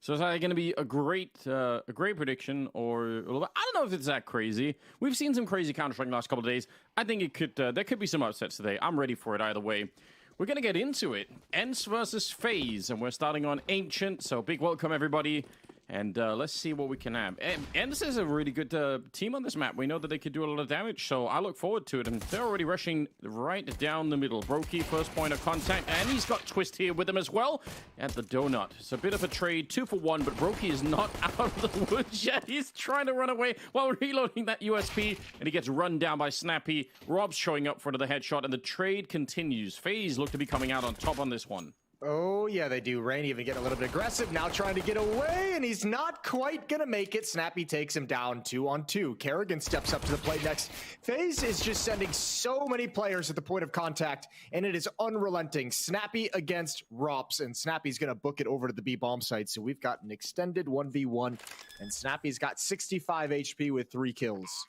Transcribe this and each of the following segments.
So is that going to be a great prediction, or I don't know if it's that crazy. We've seen some crazy Counter-Strike last couple of days. I think it could there could be some upsets today. I'm ready for it either way. We're going to get into it. ENCE versus FaZe, and we're starting on Ancient. So big welcome everybody. And let's see what we can have. ENCE is a really good team on this map. We know that they could do a lot of damage, so I look forward to it. And they're already rushing right down the middle. Brokey, first point of contact, and he's got Twist here with him as well at the donut. It's a bit of a trade, 2 for 1, but Brokey is not out of the woods yet. He's trying to run away while reloading that USP, and he gets run down by Snappy. Rob's showing up for another headshot, and the trade continues. FaZe look to be coming out on top on this one. Oh, yeah, they do. Rain even getting a little bit aggressive, now trying to get away, and he's not quite going to make it. Snappy takes him down 2-on-2. Kerrigan steps up to the plate next. FaZe is just sending so many players at the point of contact, and it is unrelenting. Snappy against Rops, and Snappy's going to book it over to the B-bomb site. So we've got an extended 1v1, and Snappy's got 65 HP with 3 kills.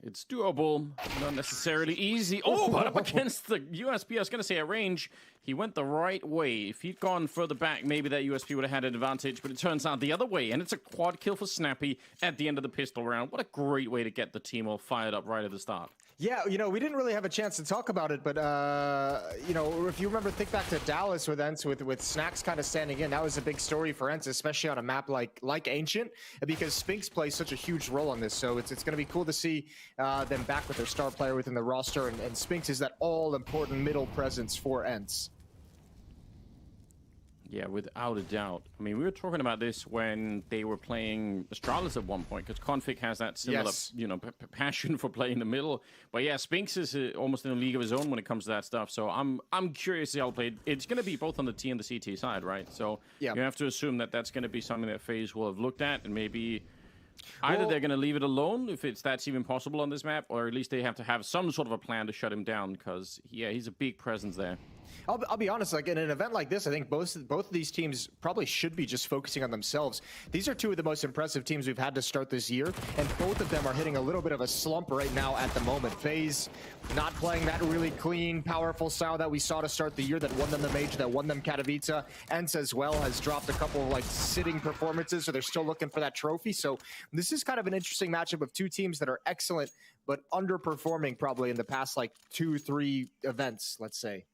It's doable, not necessarily easy. Oh, but up against the USP, I was going to say at range, he went the right way. If he'd gone further back, maybe that USP would have had an advantage, but it turns out the other way, and it's a quad kill for Snappy at the end of the pistol round. What a great way to get the team all fired up right at the start. Yeah, you know, we didn't really have a chance to talk about it, but, you know, if you remember, think back to Dallas with ENCE, with Snacks kind of standing in. That was a big story for ENCE, especially on a map like Ancient, because Spinks plays such a huge role on this. So it's going to be cool to see them back with their star player within the roster, and Spinks is that all-important middle presence for ENCE. Yeah, without a doubt. I mean, we were talking about this when they were playing Astralis at one point, because Config has that similar, you know, passion for playing the middle. But yeah, Spinks is almost in a league of his own when it comes to that stuff. So I'm curious to see how played. It's going to be both on the T and the CT side, right? So you have to assume that that's going to be something that FaZe will have looked at, and maybe either they're going to leave it alone, if that's even possible on this map, or at least they have to have some sort of a plan to shut him down, because, yeah, he's a big presence there. I'll be honest, like in an event like this, I think both of these teams probably should be just focusing on themselves. These are two of the most impressive teams we've had to start this year, and both of them are hitting a little bit of a slump right now at the moment. FaZe not playing that really clean, powerful style that we saw to start the year that won them the Major, that won them Katowice. ENCE as well has dropped a couple of like sitting performances, so they're still looking for that trophy. So this is kind of an interesting matchup of two teams that are excellent, but underperforming probably in the past like 2-3 events, let's say.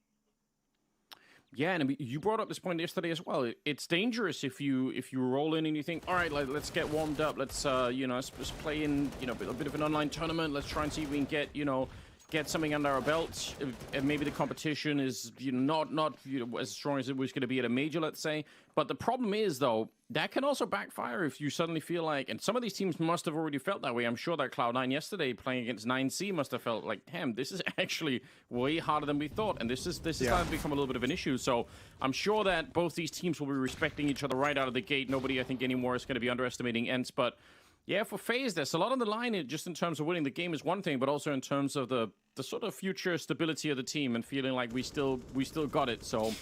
Yeah, and you brought up this point yesterday as well. It's dangerous if you roll in and you think, all right, let's get warmed up. Let's you know, let's play in, you know, a bit of an online tournament. Let's try and see if we can get something under our belts. And maybe the competition is, you know, not you know, as strong as it was going to be at a major, let's say. But the problem is, though, that can also backfire if you suddenly feel like, and some of these teams must have already felt that way. I'm sure that Cloud9 yesterday playing against 9C must have felt like, damn, this is actually way harder than we thought, and this is starting to become a little bit of an issue. So I'm sure that both these teams will be respecting each other right out of the gate. Nobody, I think, anymore is going to be underestimating ENCE, but yeah, for FaZe, there's a lot on the line just in terms of winning the game is one thing, but also in terms of the sort of future stability of the team and feeling like we still got it. So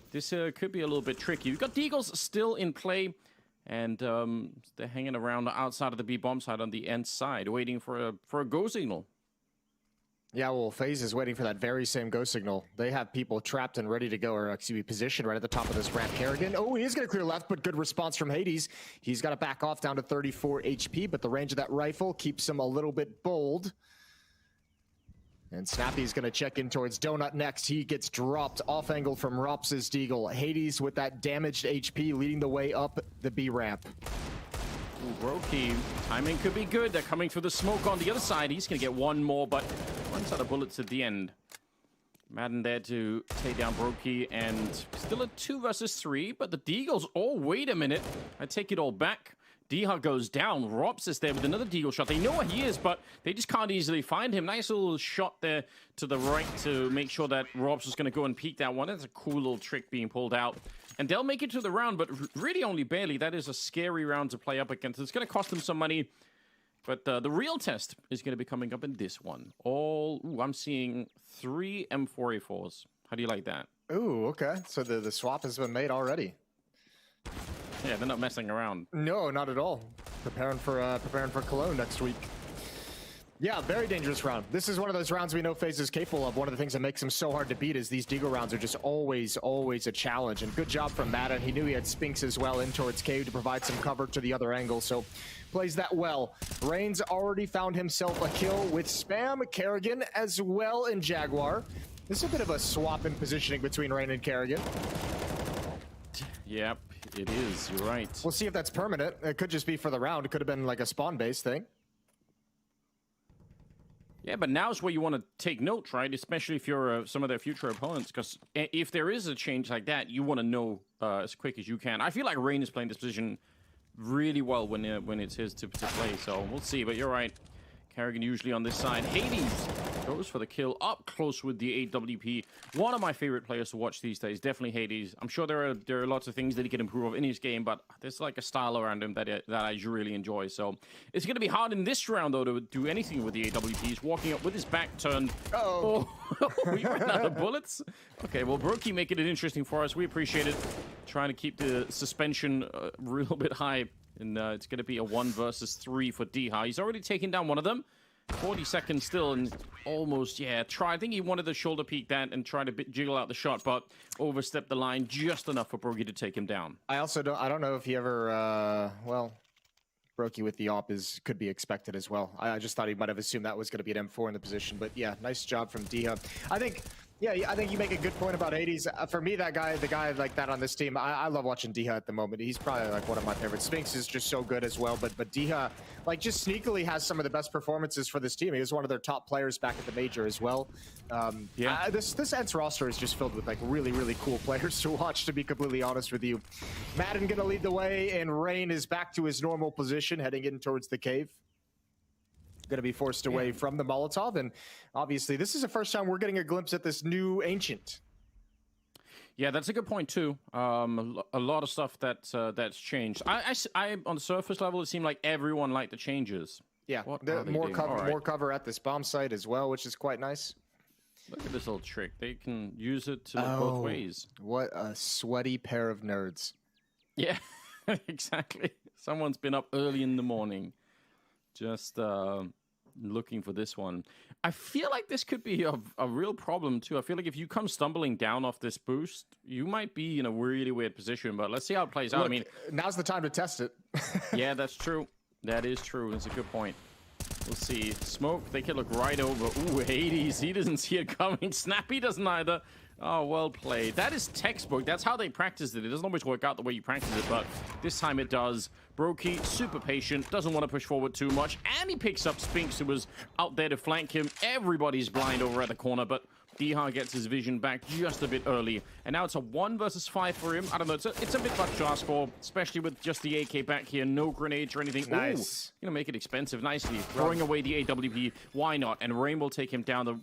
this could be a little bit tricky. We've got Deagles still in play, and they're hanging around outside of the B-bomb side on the ENCE side, waiting for a go signal. Yeah, well, FaZe is waiting for that very same go signal. They have people trapped and ready to go, or actually positioned right at the top of this ramp. Kerrigan, oh, he is going to clear left, but good response from Hades. He's got to back off down to 34 HP, but the range of that rifle keeps him a little bit bold. And Snappy's going to check in towards Donut next. He gets dropped off angle from Rops' Deagle. Hades with that damaged HP leading the way up the B ramp. Ooh, Brokey, timing could be good. They're coming through the smoke on the other side. He's going to get one more, but runs out of bullets at the end. Madden there to take down Brokey, and still a 2 versus 3, but the Deagles, oh, wait a minute. I take it all back. Deha goes down. Rops is there with another Deagle shot. They know where he is, but they just can't easily find him. Nice little shot there to the right to make sure that Rops was going to go and peek that one. That's a cool little trick being pulled out. And they'll make it to the round, but really only barely. That is a scary round to play up against. It's going to cost them some money. But the real test is going to be coming up in this one. I'm seeing 3 M4A4s. How do you like that? Ooh, okay. So the swap has been made already. Yeah, they're not messing around. No, not at all. Preparing for Cologne next week. Yeah, very dangerous round. This is one of those rounds we know FaZe is capable of. One of the things that makes him so hard to beat is these Deagle rounds are just always a challenge. And good job from Madden. He knew he had Spinks as well in towards Cave to provide some cover to the other angle, so plays that well. Rain's already found himself a kill with Spam, Kerrigan as well in Jaguar. This is a bit of a swap in positioning between Rain and Kerrigan. Yep, it is. You're right. We'll see if that's permanent. It could just be for the round. It could have been like a spawn-based thing. Yeah, but now is where you want to take note, right? Especially if you're some of their future opponents, because if there is a change like that, you want to know as quick as you can. I feel like Rain is playing this position really well when it's his to play, so we'll see. But you're right. Kerrigan usually on this side. Hades goes for the kill up close with the AWP. One of my favorite players to watch these days, definitely Hades. I'm sure there are lots of things that he can improve on in his game, but there's like a style around him that I really enjoy. So it's going to be hard in this round, though, to do anything with the AWP. He's walking up with his back turned. Oh, we ran out of bullets. Okay, well, Brokey making it interesting for us. We appreciate it. Trying to keep the suspension a little bit high. And it's going to be a 1 versus 3 for Deha. He's already taken down one of them. 40 seconds still, and almost, yeah, I think he wanted to shoulder peek that and try to jiggle out the shot, but overstepped the line just enough for Brokey to take him down. I don't know if he ever, well, Brokey with the op could be expected as well. I just thought he might have assumed that was going to be an M4 in the position, but yeah, nice job from Deha. I think you make a good point about Hades. For me, the guy like that on this team, I love watching Deha at the moment. He's probably like one of my favorites. Spinks is just so good as well, but Deha, like, just sneakily has some of the best performances for this team. He was one of their top players back at the major as well. This ENCE roster is just filled with like really cool players to watch, to be completely honest with you. Madden gonna lead the way, and Rain is back to his normal position, heading in towards the cave. Going to be forced away from the Molotov, and obviously this is the first time we're getting a glimpse at this new Ancient. Yeah, that's a good point too. A lot of stuff that's changed. I on the surface level, it seemed like everyone liked the changes. Yeah, more cover at this bomb site as well, which is quite nice. Look at this little trick. They can use it to look both ways. What a sweaty pair of nerds. Yeah, exactly. Someone's been up early in the morning. Just looking for this one. I feel like this could be a real problem, too. I feel like if you come stumbling down off this boost, you might be in a really weird position. But let's see how it plays out. I mean, now's the time to test it. Yeah, that's true. That is true. It's a good point. We'll see. Smoke, they could look right over. Ooh, Hades, he doesn't see it coming. Snappy doesn't either. Oh, well played. That is textbook. That's how they practiced it. It doesn't always work out the way you practice it, but this time it does. Brokey, super patient, doesn't want to push forward too much, and he picks up Spinks, who was out there to flank him. Everybody's blind over at the corner, but Deha gets his vision back just a bit early. And now it's a 1 versus 5 for him. I don't know, it's a bit much to ask for, especially with just the AK back here. No grenades or anything. Nice. Ooh, make it expensive nicely. Throwing away the AWP. Why not? And Rain will take him down. The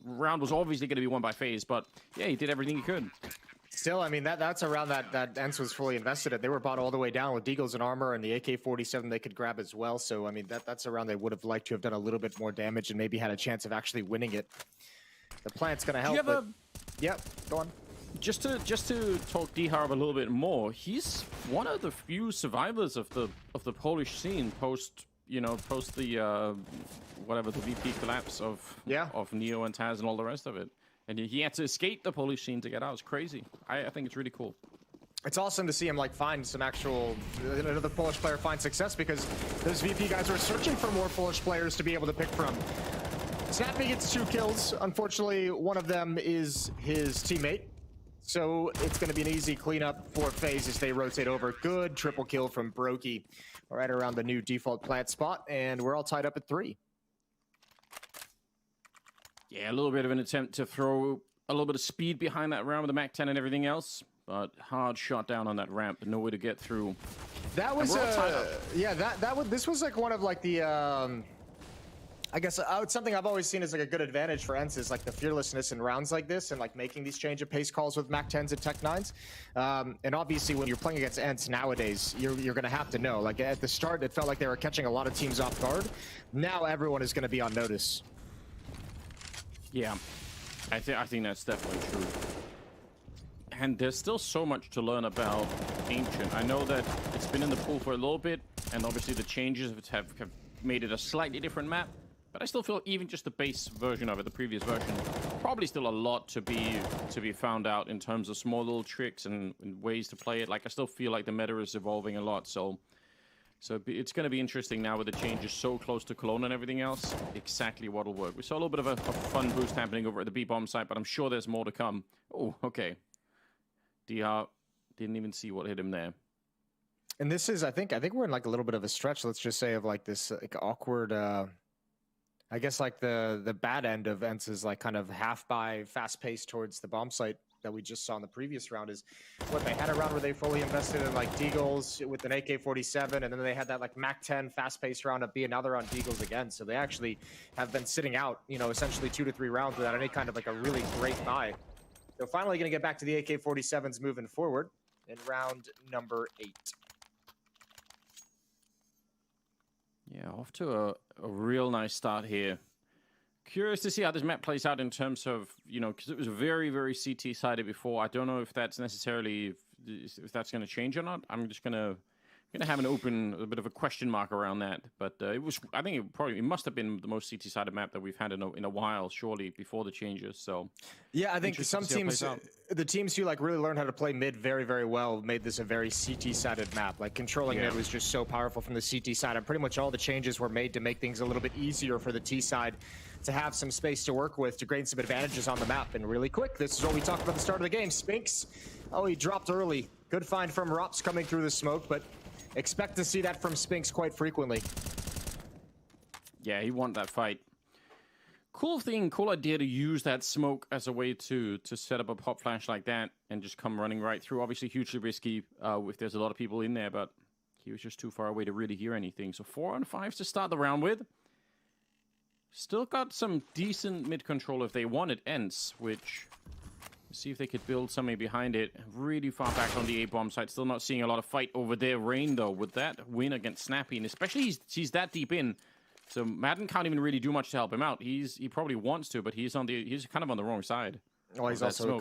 round was obviously going to be won by FaZe, but yeah, he did everything he could. Still, I mean, that's a round that ENCE was fully invested in. They were bought all the way down with Deagles and armor and the AK-47 they could grab as well. So, I mean, that's a round they would have liked to have done a little bit more damage and maybe had a chance of actually winning it. The plant's going to help. Yep, go on. Just to talk D-Harb a little bit more, he's one of the few survivors of the Polish scene post the whatever the VP collapse of Neo and Taz and all the rest of it. And he had to escape the Polish scene to get out. It's crazy. I think it's really cool. It's awesome to see him like find some actual another Polish player find success, because those VP guys were searching for more Polish players to be able to pick from. Snappy gets 2 kills. Unfortunately, one of them is his teammate. So it's going to be an easy cleanup for FaZe as they rotate over. Good triple kill from Brokey right around the new default plant spot, and we're all tied up at 3. Yeah, a little bit of an attempt to throw a little bit of speed behind that round with the MAC-10 and everything else, but hard shot down on that ramp, no way to get through. That was this was like one of like the I guess something I've always seen as like a good advantage for ENCE is like the fearlessness in rounds like this and like making these change of pace calls with MAC-10s and Tech-9s. And obviously when you're playing against ENCE nowadays, you're going to have to know. Like at the start, it felt like they were catching a lot of teams off guard. Now everyone is going to be on notice. Yeah, I think that's definitely true. And there's still so much to learn about Ancient. I know that it's been in the pool for a little bit, and obviously the changes have made it a slightly different map. But I still feel even just the base version of it, the previous version, probably still a lot to be found out in terms of small little tricks and ways to play it. Like, I still feel like the meta is evolving a lot, so it's going to be interesting now with the changes so close to Cologne and everything else, exactly what will work. We saw a little bit of a fun boost happening over at the B-bomb site, but I'm sure there's more to come. Oh, okay. DR didn't even see what hit him there. And this is, I think we're in like a little bit of a stretch, let's just say, of like this like awkward, I guess like the bad end of ENCE is like kind of half by fast pace towards the bomb site that we just saw in the previous round. Is what they had a round where they fully invested in like Deagles with an AK-47, and then they had that like MAC-10 fast-paced round at B, and now they're on Deagles again. So they actually have been sitting out, you know, essentially 2 to 3 rounds without any kind of like a really great buy. So finally going to get back to the AK-47s moving forward in round number 8. Yeah, off to a real nice start here. Curious to see how this map plays out in terms of, you know, because it was very, very CT-sided before. I don't know if that's necessarily, if that's going to change or not. I'm just going to have a bit of a question mark around that. But it was, I think it must have been the most CT-sided map that we've had in a while, surely, before the changes. So yeah, I think some teams, the teams who like really learned how to play mid very, very well, made this a very CT-sided map. Like controlling mid was just so powerful from the CT side, and pretty much all the changes were made to make things a little bit easier for the T side to have some space to work with, to gain some advantages on the map. And really quick, this is what we talked about at the start of the game. Spinks, oh, he dropped early. Good find from Rops coming through the smoke, but expect to see that from Spinks quite frequently. Yeah, he won that fight. Cool idea to use that smoke as a way to set up a pop flash like that and just come running right through. Obviously, hugely risky if there's a lot of people in there, but he was just too far away to really hear anything. So 4 on 5s to start the round with. Still got some decent mid control if they wanted ENCE, which... see if they could build something behind it. Really far back on the A-bomb side. Still not seeing a lot of fight over there. Rain, though, with that win against Snappy. And especially he's that deep in. So Madden can't even really do much to help him out. He probably wants to, but he's kind of on the wrong side. Well, he's also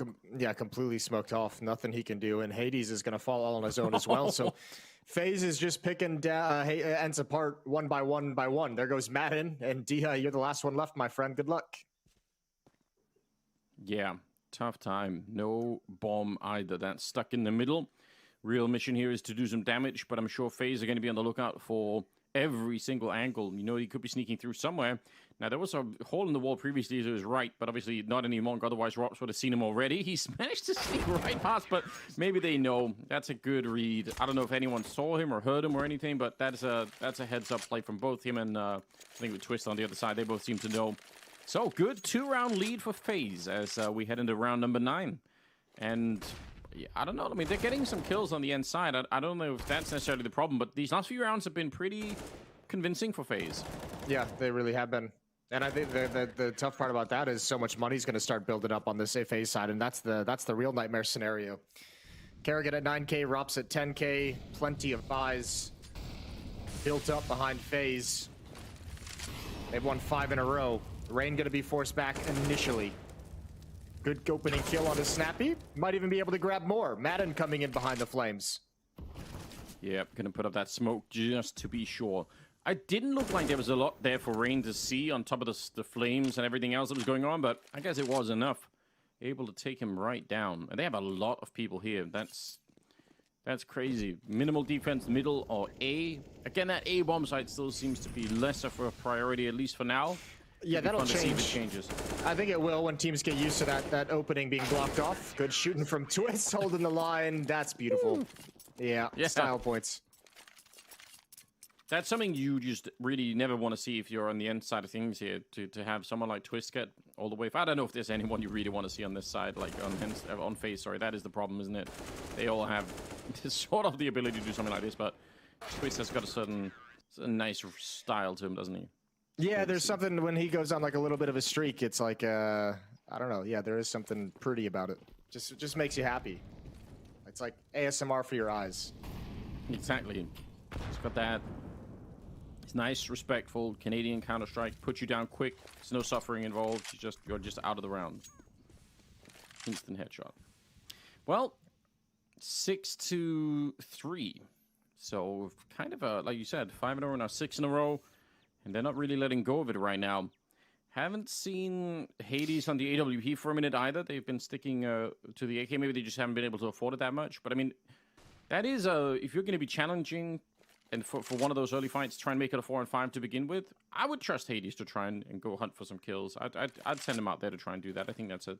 completely smoked off. Nothing he can do. And Hades is going to fall all on his own as well. So FaZe is just picking ENCE apart one by one. There goes Madden. And Dia, you're the last one left, my friend. Good luck. Yeah. Tough time. No bomb either. That's stuck in the middle. Real mission here is to do some damage, but I'm sure FaZe are going to be on the lookout for every single angle. You know, he could be sneaking through somewhere. Now, there was a hole in the wall previously to his right, but obviously not anymore. Otherwise, Rops would have seen him already. He's managed to sneak right past, but maybe they know. That's a good read. I don't know if anyone saw him or heard him or anything, but that's a heads-up play from both him and I think with Twist on the other side. They both seem to know. So, good 2-round lead for FaZe as we head into round number 9. And yeah, I don't know. I mean, they're getting some kills on the end side. I don't know if that's necessarily the problem, but these last few rounds have been pretty convincing for FaZe. Yeah, they really have been. And I think the tough part about that is so much money's going to start building up on this FaZe side, and that's the real nightmare scenario. Kerrigan at 9K, Rops at 10K, plenty of buys built up behind FaZe. They've won 5 in a row. Rain going to be forced back initially. Good opening kill on a Snappy. Might even be able to grab more. Madden coming in behind the flames. Yep, going to put up that smoke just to be sure. I didn't look like there was a lot there for Rain to see on top of the flames and everything else that was going on, but I guess it was enough. Able to take him right down. And they have a lot of people here. That's crazy. Minimal defense, middle, or A. Again, that A bomb site still seems to be less of a priority, at least for now. Yeah, that'll change. See if it changes. I think it will when teams get used to that opening being blocked off. Good shooting from Twist, holding the line. That's beautiful. Yeah, style points. That's something you just really never want to see if you're on the end side of things here, to have someone like Twist get all the way. I don't know if there's anyone you really want to see on this side, like on FaZe. Sorry, that is the problem, isn't it? They all have sort of the ability to do something like this, but Twist has got a nice style to him, doesn't he? Yeah, there's something when he goes on like a little bit of a streak. It's like I don't know. Yeah, there is something pretty about it. Just makes you happy. It's like ASMR for your eyes. Exactly. It's got that. It's nice, respectful Canadian Counter-Strike. Put you down quick. There's no suffering involved. You're just out of the round. Instant headshot. Well, 6-3. So kind of like you said, 5 in a row now, 6 in a row. and they're not really letting go of it right now. Haven't seen Hades on the AWP for a minute either. They've been sticking to the AK. Maybe they just haven't been able to afford it that much. But I mean, that is if you're going to be challenging and for one of those early fights, try and make it a 4-on-5 to begin with, I would trust Hades to try and go hunt for some kills. I'd send him out there to try and do that. I think that's not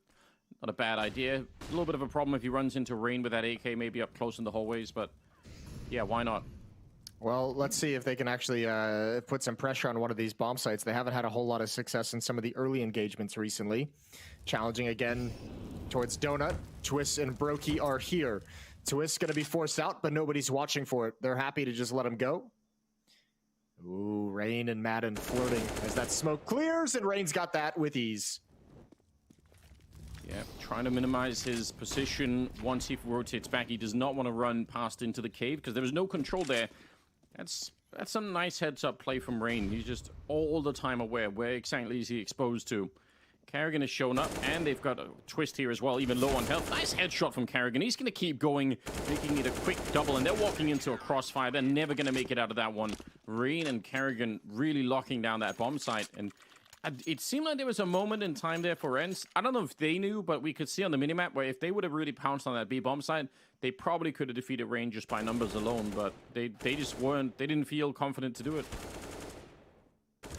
a bad idea. A little bit of a problem if he runs into Rain with that AK, maybe up close in the hallways, but yeah, why not? Well, let's see if they can actually put some pressure on one of these bomb sites. They haven't had a whole lot of success in some of the early engagements recently. Challenging again towards Donut. Twist and Brokey are here. Twist going to be forced out, but nobody's watching for it. They're happy to just let him go. Ooh, Rain and Madden flirting as that smoke clears, and Rain's got that with ease. Yeah, trying to minimize his position once he rotates back. He does not want to run past into the cave because there was no control there. That's some nice heads-up play from Rain. He's just all the time aware. Where exactly is he exposed to? Karrigan has shown up, and they've got a Twist here as well, even low on health. Nice headshot from Karrigan. He's going to keep going, making it a quick double, and they're walking into a crossfire. They're never going to make it out of that one. Rain and Karrigan really locking down that bomb site, and it seemed like there was a moment in time there for ENCE. I don't know if they knew, but we could see on the minimap where if they would have really pounced on that B bomb site, they probably could have defeated Rain just by numbers alone, but they just weren't. They didn't feel confident to do it.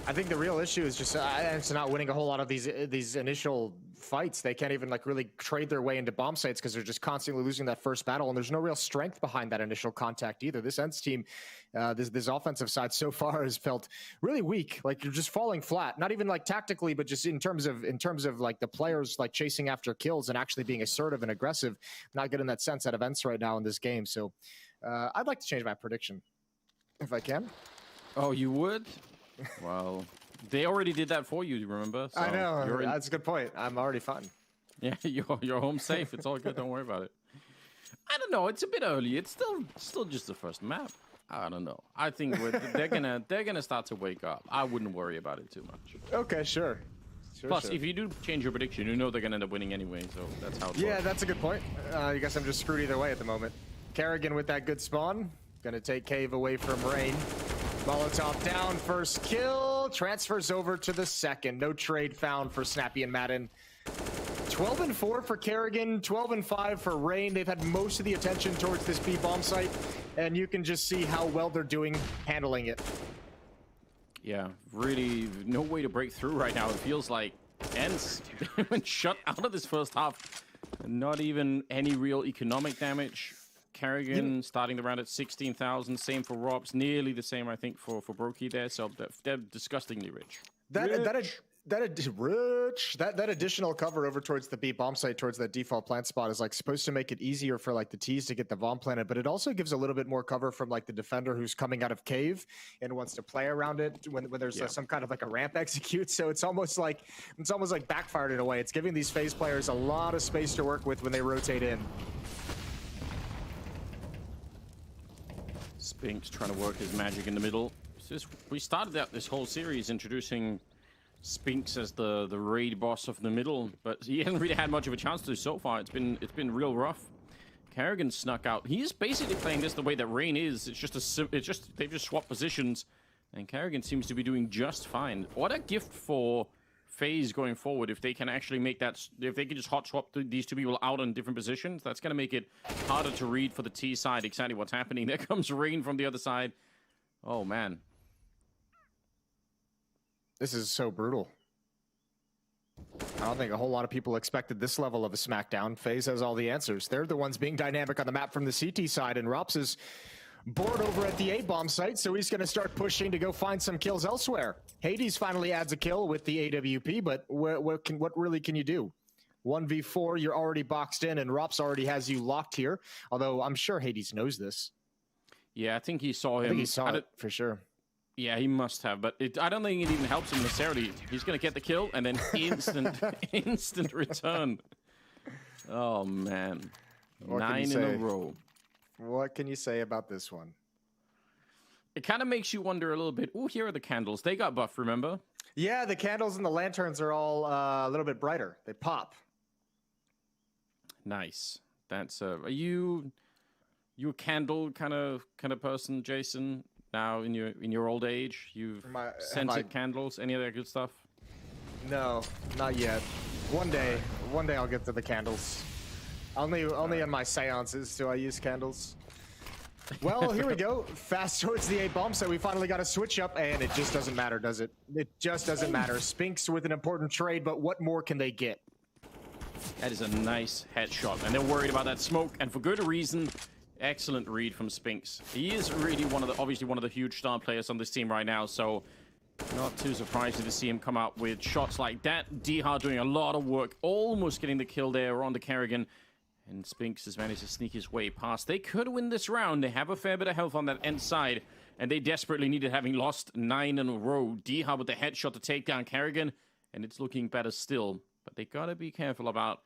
I think the real issue is just ENCE not winning a whole lot of these initial fights. They can't even like really trade their way into bomb sites because they're just constantly losing that first battle, and there's no real strength behind that initial contact either. This ENCE team, this offensive side so far has felt really weak. Like you're just falling flat, not even like tactically, but just in terms of like the players like chasing after kills and actually being assertive and aggressive. Not getting that sense out of ENCE right now in this game. So I'd like to change my prediction if I can. Oh, you would? Well, they already did that for you, remember? So I know. That's a good point. I'm already fine. Yeah, you're home safe. It's all good. Don't worry about it. I don't know. It's a bit early. It's still just the first map. I don't know. I think they're gonna start to wake up. I wouldn't worry about it too much. Okay, sure. Plus, if you do change your prediction, you know they're gonna end up winning anyway. So that's how. Yeah, that's a good point. I guess I'm just screwed either way at the moment. Karrigan with that good spawn, gonna take Cave away from Rain. Molotov down, first kill, transfers over to the second. No trade found for Snappy and Madden. 12-4 for Karrigan, 12-5 for Rain. They've had most of the attention towards this B bomb site, and you can just see how well they're doing handling it. Yeah, really no way to break through right now. It feels like ENCE been shut out of this first half. Not even any real economic damage. Karrigan starting the round at 16,000. Same for Robs. Nearly the same, I think, for Brokey there. So they're disgustingly rich. That additional cover over towards the B bomb site, towards that default plant spot, is like supposed to make it easier for like the T's to get the bomb planted, but it also gives a little bit more cover from like the defender who's coming out of cave and wants to play around it when there's some kind of like a ramp execute. So it's almost like backfired in a way. It's giving these FaZe players a lot of space to work with when they rotate in. Spinks trying to work his magic in the middle. We started out this whole series introducing Spinks as the raid boss of the middle, but he hasn't really had much of a chance to so far. It's been real rough. Karrigan snuck out. He's basically playing this the way that Rain is. They've just swapped positions, and Karrigan seems to be doing just fine. What a gift for FaZe going forward if they can actually make that. If they can just hot swap these two people out on different positions, that's going to make it harder to read for the T side exactly what's happening. There comes Rain from the other side. Oh man, this is so brutal. I don't think a whole lot of people expected this level of a smackdown. FaZe has all the answers. They're the ones being dynamic on the map from the CT side, and Rops is bored over at the A-bomb site, so he's going to start pushing to go find some kills elsewhere. Hades finally adds a kill with the AWP, but what really can you do? 1v4, you're already boxed in, and Rops already has you locked here, although I'm sure Hades knows this. Yeah, I think he saw him. I think he saw it, for sure. Yeah, he must have, but I don't think it even helps him necessarily. He's going to get the kill, and then instant return. Oh, man. 9 in a row. What can you say about this one? It kind of makes you wonder a little bit. Oh, here are the candles. They got buffed, remember? Yeah, the candles and the lanterns are all a little bit brighter. They pop. Nice. That's are you a candle kind of person, Jason? now in your old age? You've scented candles, any of that good stuff? No, not yet. One day I'll get to the candles. Only in my seances do I use candles. Well, here we go. Fast towards the A bomb site. We finally got a switch up, and it just doesn't matter, does it? It just doesn't matter. Spinx with an important trade, but what more can they get? That is a nice headshot, and they're worried about that smoke, and for good reason. Excellent read from Spinx. He is really obviously one of the huge star players on this team right now, so not too surprising to see him come out with shots like that. Dihar doing a lot of work, almost getting the kill there on the Kerrigan. And Spinx has managed to sneak his way past. They could win this round. They have a fair bit of health on that end side. And they desperately needed, having lost 9 in a row. Dihar with the headshot to take down Kerrigan. And it's looking better still. But they gotta be careful about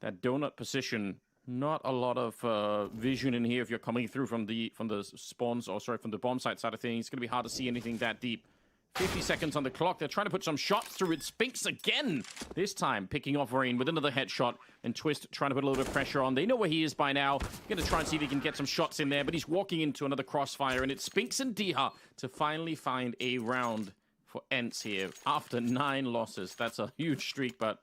that donut position. Not a lot of vision in here if you're coming through from the spawns, or sorry, from the bomb site side of things. It's gonna be hard to see anything that deep. 50 seconds on the clock. They're trying to put some shots through it. Spinx again. This time picking off Rain with another headshot. And Twist trying to put a little bit of pressure on. They know where he is by now. Going to try and see if he can get some shots in there. But he's walking into another crossfire. And it's Spinx and Dihar to finally find a round for ENCE here. After 9 losses. That's a huge streak, but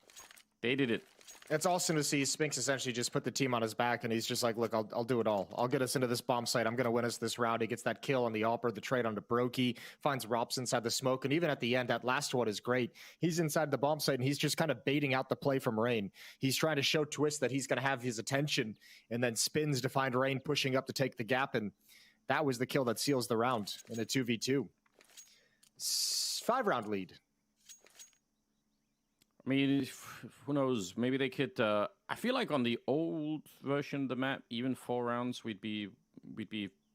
they did it. It's awesome to see Spinx essentially just put the team on his back, and he's just like, look, I'll do it all. I'll get us into this bomb site. I'm going to win us this round. He gets that kill on the AWPer, the trade onto Brokey, finds Rops inside the smoke, and even at the end, that last one is great. He's inside the bomb site, and he's just kind of baiting out the play from Rain. He's trying to show Twist that he's going to have his attention, and then spins to find Rain pushing up to take the gap, and that was the kill that seals the round in a 2v2. 5-round lead. I mean, who knows? Maybe they could. I feel like on the old version of the map, even 4 rounds, we'd be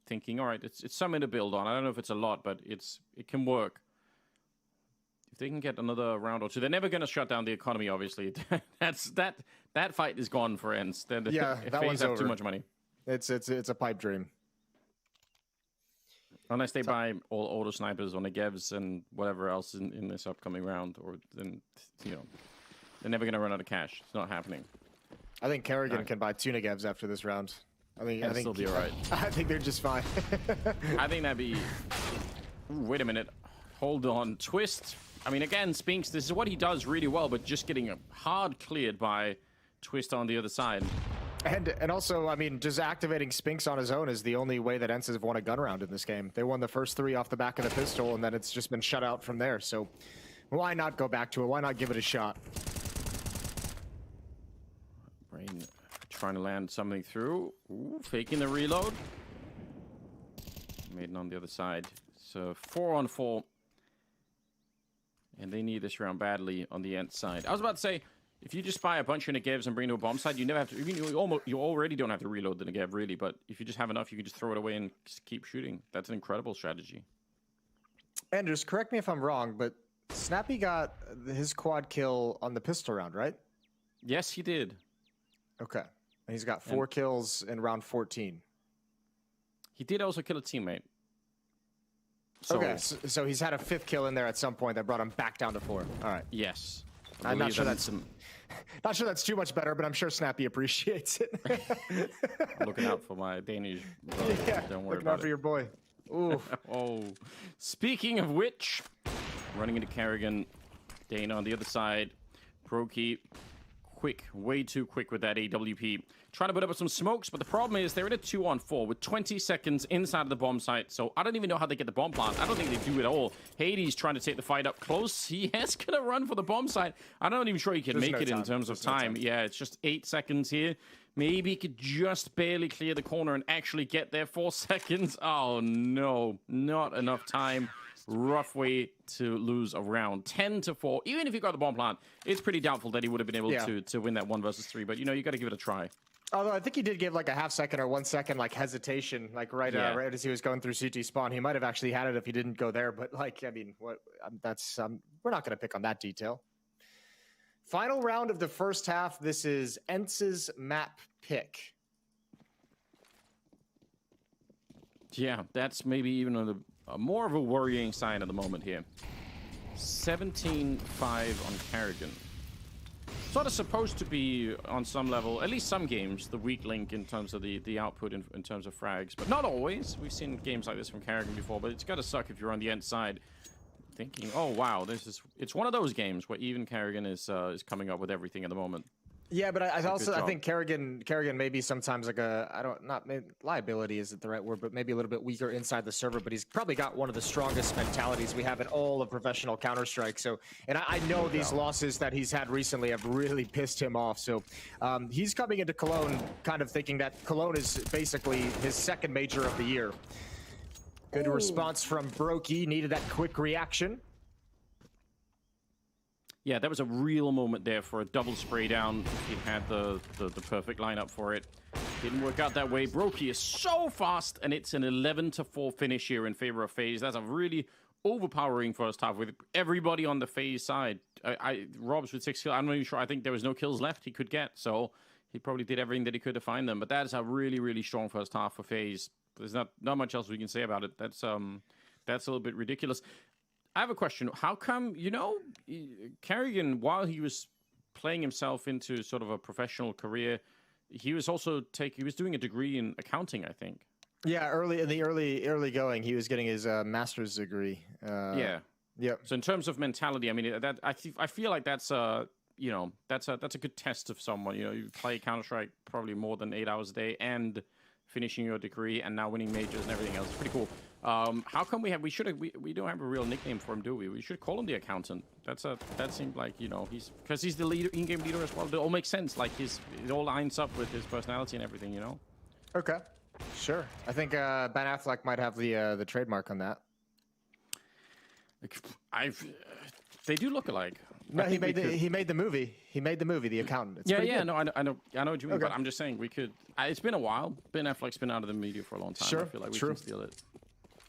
thinking, all right, it's something to build on. I don't know if it's a lot, but it can work. If they can get another round or 2, they're never going to shut down the economy. Obviously, that fight is gone for ENCE. Yeah, that one's over. Too much money. It's a pipe dream. Unless they buy all auto snipers on the Gevs and whatever else in this upcoming round, or then, you know, they're never going to run out of cash. It's not happening. I think Kerrigan can buy 2 Gevs after this round. I think still be all right. I think they're just fine. I think that'd be... Ooh, wait a minute. Hold on. Twist. I mean, again, Spinx, this is what he does really well, but just getting hard cleared by Twist on the other side. And also, I mean, just activating Spinx on his own is the only way that ENCE have won a gun round in this game. They won the first 3 off the back of the pistol, and then it's just been shut out from there. So why not go back to it? Why not give it a shot? Rain trying to land something through. Ooh, faking the reload. Maiden on the other side. So 4-on-4. And they need this round badly on the ENCE side. I was about to say, if you just buy a bunch of Negevs and bring to a bomb site, you never have to. You already don't have to reload the Negev, really. But if you just have enough, you can just throw it away and just keep shooting. That's an incredible strategy. Anders, correct me if I'm wrong, but Snappy got his quad kill on the pistol round, right? Yes, he did. Okay. And he's got 4 kills in round 14. He did also kill a teammate. So, okay, so he's had a 5th kill in there at some point that brought him back down to 4. All right. Yes. I'm not sure that's not sure that's too much better, but I'm sure Snappy appreciates it. I'm looking out for my Danish brother. Yeah, don't worry looking about out for your boy. Ooh. Oh, speaking of which, running into Kerrigan, Dana on the other side, Brokey, quick, way too quick with that AWP. Trying to put up some smokes, but the problem is they're in a 2-on-4 with 20 seconds inside of the bomb site, so I don't even know how they get the bomb plant. I don't think they do at all. Hades trying to take the fight up close. He is going to run for the bomb site. I'm not even sure he can make it in terms of time. Yeah, it's just 8 seconds here. Maybe he could just barely clear the corner and actually get there. 4 seconds. Oh, no. Not enough time. Rough way to lose a round. 10-4. Even if he got the bomb plant, it's pretty doubtful that he would have been able to win that 1 versus 3. But, you know, you got to give it a try. Although I think he did give like a half second or 1 second like hesitation, like right as he was going through CT spawn. He might have actually had it if he didn't go there. But like, I mean, that's we're not going to pick on that detail. Final round of the first half. This is ENCE's map pick. Yeah, that's maybe even a more of a worrying sign at the moment here. 17-5 on Kerrigan. It's sort of supposed to be, on some level, at least some games, the weak link in terms of the output in terms of frags. But not always. We've seen games like this from karrigan before, but it's got to suck if you're on the ENCE side thinking, oh, wow, it's one of those games where even karrigan is coming up with everything at the moment. Yeah, but I think karrigan maybe sometimes like liability isn't the right word, but maybe a little bit weaker inside the server. But he's probably got one of the strongest mentalities we have in all of professional Counter-Strike. So, and I know these losses that he's had recently have really pissed him off. So, he's coming into Cologne kind of thinking that Cologne is basically his second major of the year. Good response from Brokey. Needed that quick reaction. Yeah, that was a real moment there for a double spray down. He had the perfect lineup for it. Didn't work out that way. Brokey is so fast, and it's an 11-4 finish here in favor of FaZe. That's a really overpowering first half with everybody on the FaZe side. Robs with 6 kills. I'm not even sure. I think there was no kills left he could get, so he probably did everything that he could to find them. But that is a really, really strong first half for FaZe. There's not much else we can say about it. That's a little bit ridiculous. I have a question. How come, karrigan, while he was playing himself into sort of a professional career, he was also doing a degree in accounting, I think. Yeah, early going, he was getting his master's degree. Yeah. So in terms of mentality, I mean, I feel like that's a good test of someone. You play Counter-Strike probably more than 8 hours a day and finishing your degree and now winning majors and everything else. It's pretty cool. How come we don't have a real nickname for him, do we? We should call him the accountant. That seemed like, because he's the leader, in-game leader as well. It all makes sense. Like it all lines up with his personality and everything, Okay, sure. I think Ben Affleck might have the trademark on that. They do look alike. No, he made the movie. He made the movie, The Accountant. It's yeah. No, I know what you mean. Okay. But I'm just saying we could. It's been a while. Ben Affleck's been out of the media for a long time. Sure, I feel like we can steal it.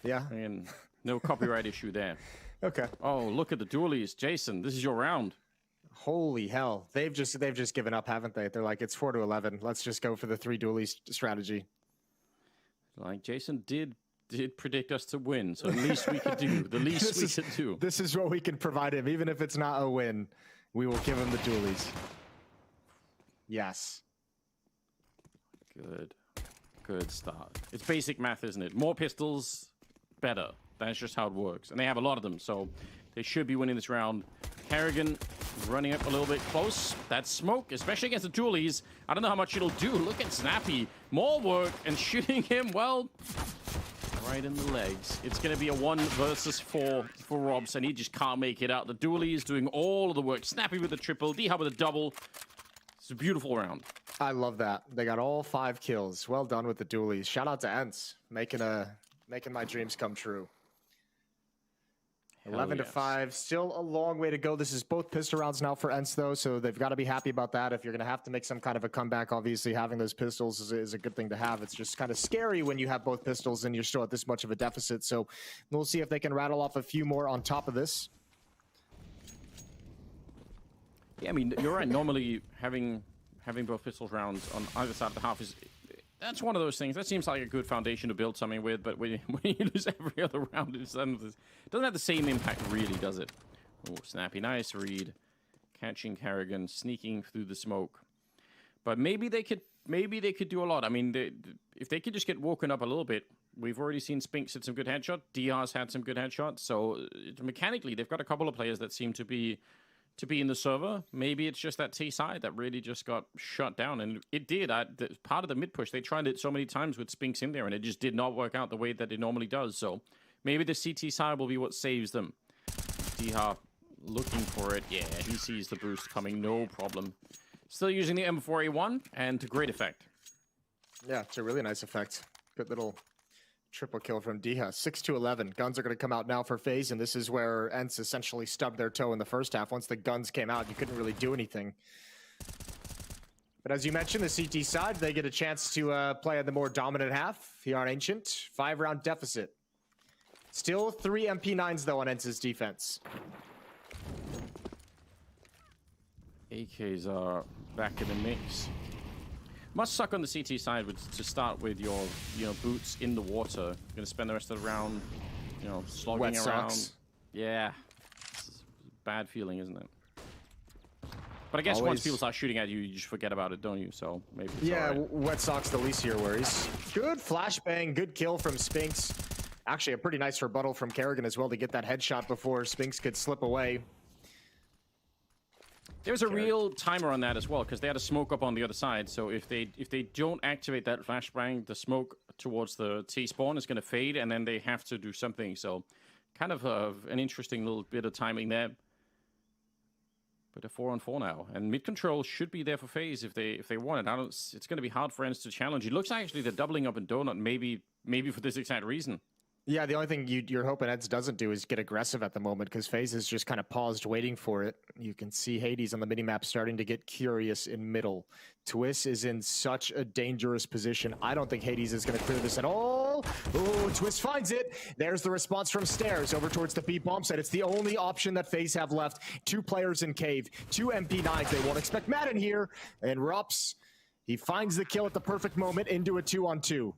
Yeah. And no copyright issue there. Okay. Oh, look at the dualies, Jason. This is your round. Holy hell! They've just given up, haven't they? They're like, it's 4-11. Let's just go for the 3 dualies strategy. Like Jason did predict us to win, so the least we could do. The least we could do. This is what we can provide him, even if it's not a win. We will give him the dualies. Yes. Good start. It's basic math, isn't it? More pistols, better. That's just how it works. And they have a lot of them, so they should be winning this round. karrigan running up a little bit close. That smoke, especially against the dualies, I don't know how much it'll do. Look at Snappy. More work and shooting him, well, right in the legs. It's going to be a 1 versus 4 for Robs, and he just can't make it out. The dualies doing all of the work. Snappy with a triple, D-Hub with a double. It's a beautiful round. I love that. They got all 5 kills. Well done with the dualies. Shout out to ENCE, making my dreams come true. 11-5, still a long way to go. This is both pistol rounds now for ENCE, though, so they've got to be happy about that. If you're going to have to make some kind of a comeback, obviously having those pistols is a good thing to have. It's just kind of scary when you have both pistols and you're still at this much of a deficit. So we'll see if they can rattle off a few more on top of this. Yeah, I mean, you're right. Normally, having both pistols rounds on either side of the half that's one of those things. That seems like a good foundation to build something with, but when you lose every other round, it doesn't have the same impact, really, does it? Oh, Snappy, nice read. Catching karrigan, sneaking through the smoke. But maybe they could do a lot. I mean, if they could just get woken up a little bit, we've already seen Spinks hit some good headshots. DR's had some good headshots. So mechanically, they've got a couple of players that seem to be in the server. Maybe it's just that T side that really just got shut down, and it did. Part of the mid push, they tried it so many times with Spinks in there, and it just did not work out the way that it normally does. So maybe the CT side will be what saves them. D-Hop looking for it. Yeah, he sees the boost coming, no problem. Still using the M4A1, and to great effect. Yeah, it's a really nice effect. Good little triple kill from Diha. 6-11. Guns are going to come out now for FaZe, and this is where ENCE essentially stubbed their toe in the first half. Once the guns came out, you couldn't really do anything. But as you mentioned, the CT side, they get a chance to play in the more dominant half here on Ancient. 5-round deficit. Still 3 MP9s, though, on ENCE's defense. AKs are back in the mix. Must suck on the CT side to start with your, boots in the water. You're gonna spend the rest of the round, slogging Wet around. socks. Yeah, it's a bad feeling, isn't it? But I guess once people start shooting at you, you just forget about it, don't you? So maybe it's yeah, right. Wet Sox the least of your worries. Good flashbang, good kill from Spinks. Actually, a pretty nice rebuttal from Kerrigan as well to get that headshot before Spinks could slip away. There's a real timer on that as well, because they had a smoke up on the other side. So if they don't activate that flashbang, the smoke towards the T spawn is going to fade, and then they have to do something. So kind of an interesting little bit of timing there. But a 4-on-4 now, and mid control should be there for FaZe if they want it. It's going to be hard for ENCE to challenge. It looks actually they're doubling up in Donut, maybe for this exact reason. Yeah, the only thing you're hoping ENCE doesn't do is get aggressive at the moment, because FaZe is just kind of paused waiting for it. You can see Hades on the minimap starting to get curious in middle. Twist is in such a dangerous position. I don't think Hades is going to clear this at all. Oh, Twist finds it. There's the response from Stairs over towards the B bomb site. It's the only option that FaZe have left. 2 players in cave, 2 MP9s. They won't expect Madden here. And Rups, he finds the kill at the perfect moment into a 2-on-2.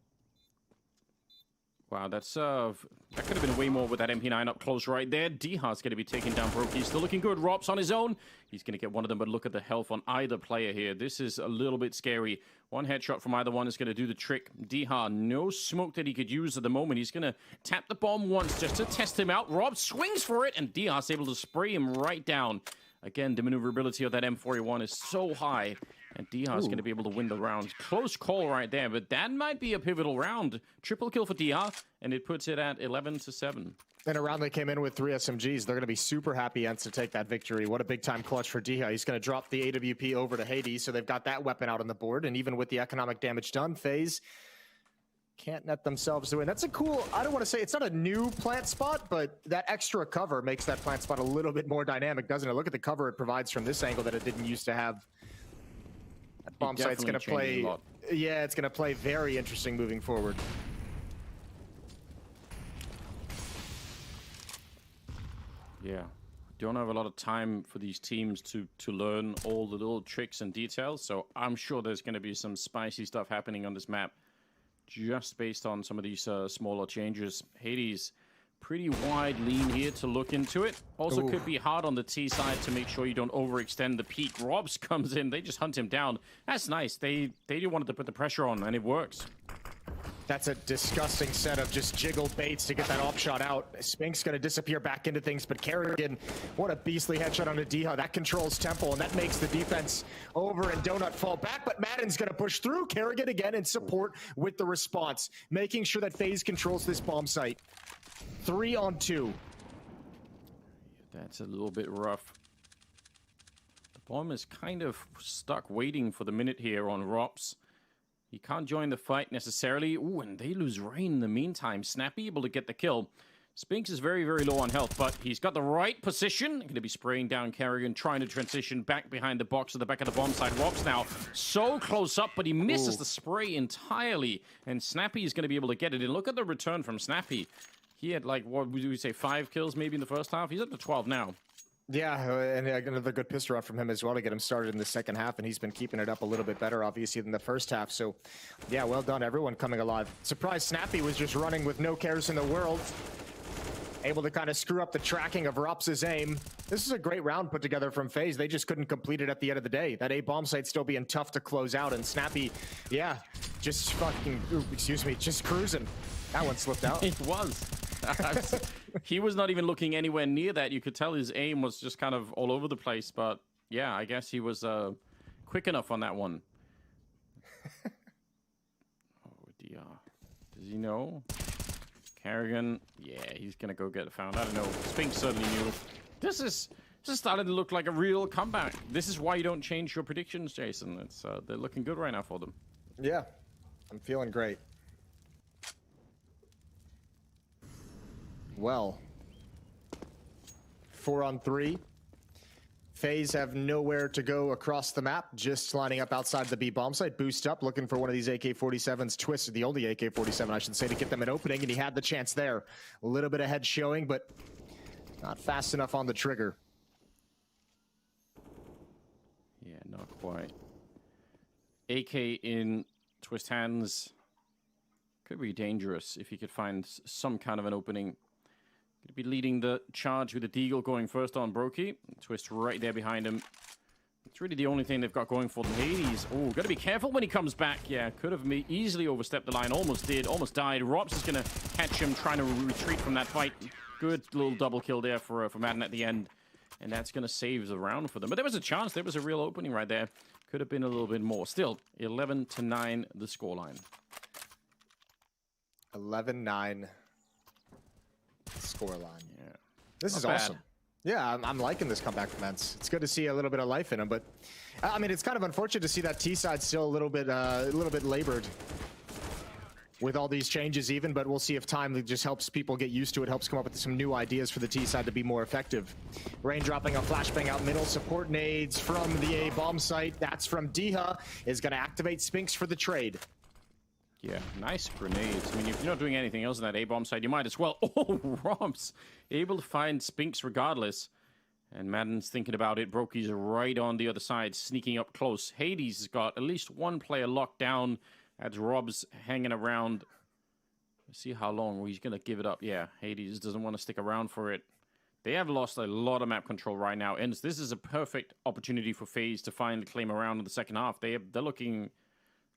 Wow, that could have been way more with that MP9 up close right there. Diha's going to be taking down Broke. He's still looking good. Rops on his own. He's going to get one of them, but look at the health on either player here. This is a little bit scary. One headshot from either one is going to do the trick. Diha, no smoke that he could use at the moment. He's going to tap the bomb once just to test him out. Rob swings for it, and Diha's able to spray him right down. Again, the maneuverability of that M41 is so high, and Diha's going to be able to win the round. Close call right there, but that might be a pivotal round. Triple kill for Diha, and it puts it at 11-7. And a round they came in with 3 SMGs. They're going to be super happy ENCE to take that victory. What a big-time clutch for Diha. He's going to drop the AWP over to Hades, so they've got that weapon out on the board. And even with the economic damage done, FaZe can't net themselves to win. That's a cool, I don't want to say, it's not a new plant spot, but that extra cover makes that plant spot a little bit more dynamic, doesn't it? Look at the cover it provides from this angle that it didn't used to have. That bomb site's going to play, yeah, it's going to play very interesting moving forward. Yeah, don't have a lot of time for these teams to learn all the little tricks and details, so I'm sure there's going to be some spicy stuff happening on this map just based on some of these smaller changes. Hades, pretty wide lean here to look into it. Also could be hard on the T side to make sure you don't overextend the peak. Robs comes in, they just hunt him down. That's nice. They wanted to put the pressure on, and it works. That's a disgusting set of just jiggle baits to get that off shot out. Spink's going to disappear back into things, but Kerrigan, what a beastly headshot on Diha. That controls Temple, and that makes the defense over and Donut fall back, but Madden's going to push through. Kerrigan again in support with the response, making sure that FaZe controls this bomb site. 3-on-2. That's a little bit rough. The bomb is kind of stuck waiting for the minute here on Rops. He can't join the fight necessarily. Ooh, and they lose Rain in the meantime. Snappy able to get the kill. Spinks is very, very low on health, but he's got the right position. Going to be spraying down Kerrigan, trying to transition back behind the box at the back of the bomb side. Robs now so close up, but he misses the spray entirely. And Snappy is going to be able to get it. And look at the return from Snappy. He had, like, what would we say, 5 kills maybe in the first half? He's up to 12 now. Yeah, and another good pistol round from him as well to get him started in the second half, and he's been keeping it up a little bit better, obviously, than the first half. So, yeah, well done, everyone coming alive. Surprised Snappy was just running with no cares in the world. Able to kind of screw up the tracking of Rups' aim. This is a great round put together from FaZe. They just couldn't complete it at the end of the day. That A bomb site still being tough to close out, and Snappy, yeah, just fucking, excuse me, just cruising. That one slipped out. It was. He was not even looking anywhere near that. You could tell his aim was just kind of all over the place, but yeah, I guess he was quick enough on that one. Oh dear. Does he know? Kerrigan, yeah, he's gonna go get found. I don't know. Spink certainly knew. This is starting to look like a real comeback. This is why you don't change your predictions, Jason. It's they're looking good right now for them. Yeah, I'm feeling great. Well, 4-on-3. FaZe have nowhere to go across the map, just lining up outside the B bomb site. Boost up, looking for one of these AK-47s. Twist, the only AK-47, I should say, to get them an opening, and he had the chance there. A little bit of head showing, but not fast enough on the trigger. Yeah, not quite. AK in Twist hands. Could be dangerous if he could find some kind of an opening. Going to be leading the charge with the Deagle going first on Brokey. Twist right there behind him. really the only thing they've got going for them. Hades, oh, got to be careful when he comes back. Yeah, could have easily overstepped the line. Almost did, almost died. Robs is going to catch him, trying to retreat from that fight. Good little double kill there for Madden at the end. And that's going to save the round for them. But there was a chance. There was a real opening right there. Could have been a little bit more. Still, 11-9 the scoreline. 11-9 scoreline. Yeah. This is awesome. Yeah, I'm liking this comeback from ENCE. It's good to see a little bit of life in them, but I mean, it's kind of unfortunate to see that T side still a little bit labored with all these changes even, but we'll see if time just helps people get used to it, helps come up with some new ideas for the T side to be more effective. Rain dropping a flashbang out middle, support nades from the A bomb site. That's from Diha, is going to activate Spinks for the trade. Yeah, nice grenades. I mean, if you're not doing anything else on that A-bomb side, you might as well. Oh, Robs, able to find Spinks regardless. And Madden's thinking about it. Brokey's right on the other side, sneaking up close. Hades has got at least one player locked down. That's Robs hanging around. Let's see how long he's going to give it up. Yeah, Hades doesn't want to stick around for it. They have lost a lot of map control right now. And this is a perfect opportunity for FaZe to finally claim around in the second half. They're looking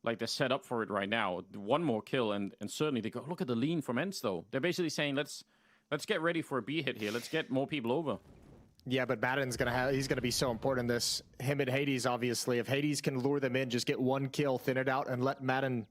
like they're set up for it right now. One more kill, and certainly they go. Look at the lean from ENCE, though. They're basically saying, let's get ready for a B hit here. Let's get more people over. Yeah, but Madden's he's gonna be so important in this. Him and Hades, obviously. If Hades can lure them in, just get one kill, thin it out, and let Madden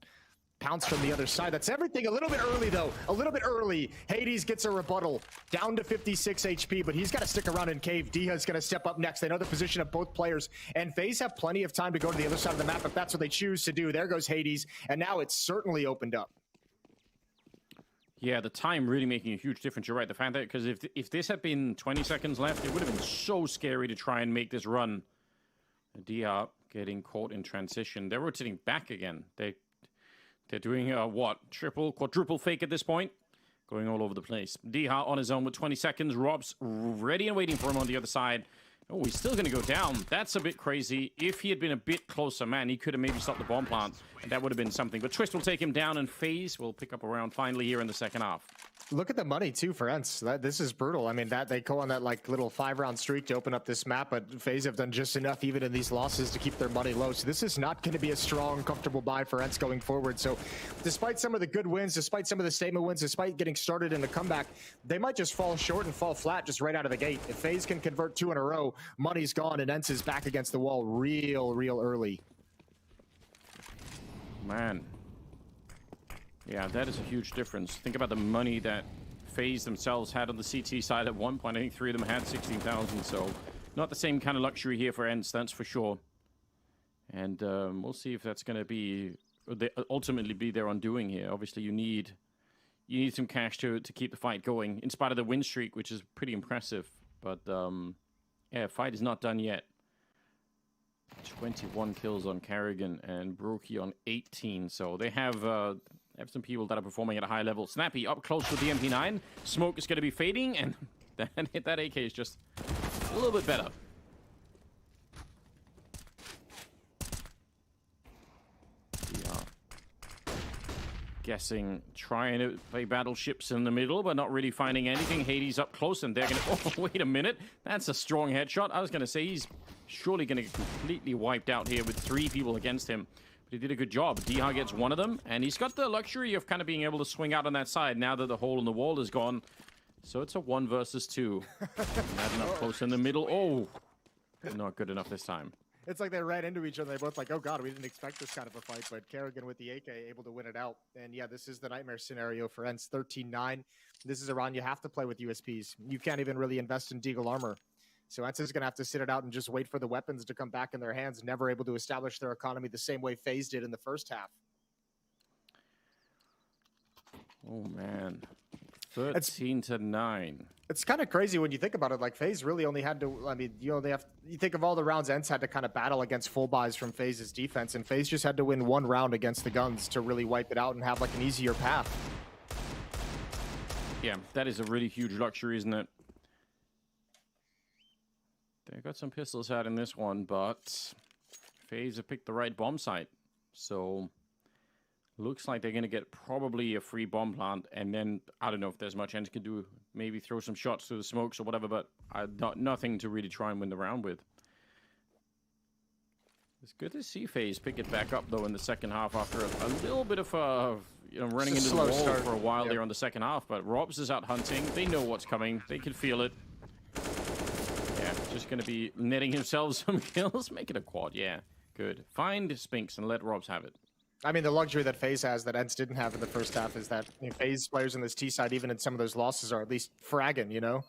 pounce from the other side. That's everything. A little bit early, though. A little bit early. Hades gets a rebuttal. Down to 56 HP, but he's got to stick around in cave. Diha's going to step up next. They know the position of both players, and FaZe have plenty of time to go to the other side of the map if that's what they choose to do. There goes Hades, and now it's certainly opened up. Yeah, the time really making a huge difference. You're right. The fact that, because if this had been 20 seconds left, it would have been so scary to try and make this run. Diha getting caught in transition. They're rotating back again. They're doing what? Triple, quadruple fake at this point. Going all over the place. Diha on his own with 20 seconds. Rob's ready and waiting for him on the other side. Oh, he's still going to go down. That's a bit crazy. If he had been a bit closer, man, he could have maybe stopped the bomb plant, and that would have been something. But Twist will take him down, and FaZe will pick up a round finally here in the second half. Look at the money, too, for ENCE. This is brutal. I mean, they go on that like little 5-round streak to open up this map, but FaZe have done just enough, even in these losses, to keep their money low. So this is not going to be a strong, comfortable buy for ENCE going forward. So despite some of the good wins, despite some of the statement wins, despite getting started in the comeback, they might just fall short and fall flat just right out of the gate. If FaZe can convert 2 in a row, money's gone, and ENCE is back against the wall real early. Man. Yeah, that is a huge difference. Think about the money that FaZe themselves had on the CT side at one point. I think 3 of them had 16,000, so not the same kind of luxury here for ENCE, that's for sure. And we'll see if that's going to be ultimately be their undoing here. Obviously, you need some cash to keep the fight going, in spite of the win streak, which is pretty impressive. But yeah, fight is not done yet. 21 kills on Carrigan and Brokey on 18, so they have some people that are performing at a high level. Snappy up close with the MP9. Smoke is going to be fading, and that AK is just a little bit better. Guessing, trying to play battleships in the middle, but not really finding anything. Hades up close, and they're going to... Oh, wait a minute. That's a strong headshot. I was going to say he's surely going to get completely wiped out here with 3 people against him. But he did a good job. Diha gets one of them, and he's got the luxury of kind of being able to swing out on that side now that the hole in the wall is gone. So it's a 1 versus 2. Madden up close in the middle. Oh, not good enough this time. It's like they ran into each other. They both like, oh god, we didn't expect this kind of a fight. But Kerrigan with the AK able to win it out. And yeah, this is the nightmare scenario for ENCE. 13-9. This is a round you have to play with USPs. You can't even really invest in Deagle armor. So ENCE is going to have to sit it out and just wait for the weapons to come back in their hands. Never able to establish their economy the same way FaZe did in the first half. Oh man, 13-9. It's kind of crazy when you think about it. Like FaZe really only had to. I mean, you think of all the rounds ENCE had to kind of battle against full buys from FaZe's defense, and FaZe just had to win 1 round against the guns to really wipe it out and have like an easier path. Yeah, that is a really huge luxury, isn't it? They got some pistols out in this one, but FaZe have picked the right bomb site. So looks like they're going to get probably a free bomb plant, and then I don't know if there's much ENCE can do. Maybe throw some shots through the smokes or whatever, but nothing to really try and win the round with. It's good to see FaZe pick it back up, though, in the second half after a little bit of running into the wall for a while there on the second half. But Robs is out hunting. They know what's coming. They can feel it. Yeah, just going to be netting himself some kills. Make it a quad. Yeah, good. Find Spinks and let Robs have it. I mean, the luxury that FaZe has that ENCE didn't have in the first half is that FaZe players on this T side, even in some of those losses, are at least fragging, you know?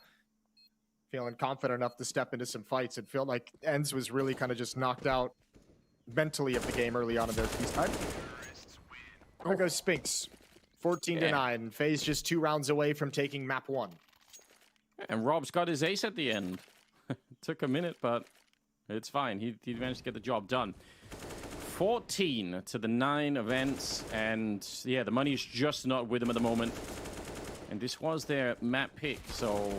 Feeling confident enough to step into some fights. It felt like ENCE was really kind of just knocked out mentally of the game early on in their T side. There goes Spinks. 14-9. FaZe just 2 rounds away from taking map 1. And Rob's got his ace at the end. Took a minute, but it's fine. He managed to get the job done. 14 to the 9 of ENCE, and yeah, the money is just not with them at the moment. And this was their map pick, so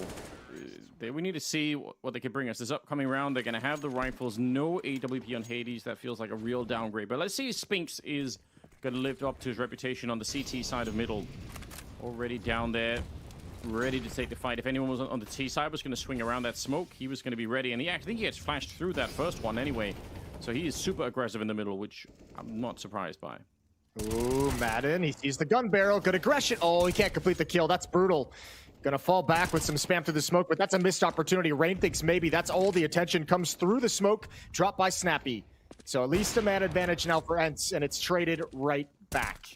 we need to see what they can bring us. This upcoming round, they're going to have the rifles, no AWP on Hades. That feels like a real downgrade. But let's see if Spinks is going to live up to his reputation on the CT side of middle. Already down there, ready to take the fight. If anyone was on the T side was going to swing around that smoke, he was going to be ready. And I think he gets flashed through that first one anyway. So he is super aggressive in the middle, which I'm not surprised by. Ooh, Madden, he sees the gun barrel. Good aggression. Oh, he can't complete the kill. That's brutal. Gonna fall back with some spam through the smoke, but that's a missed opportunity. Rain thinks maybe that's all the attention comes through the smoke. Dropped by Snappy. So at least a man advantage now for ENCE, and it's traded right back.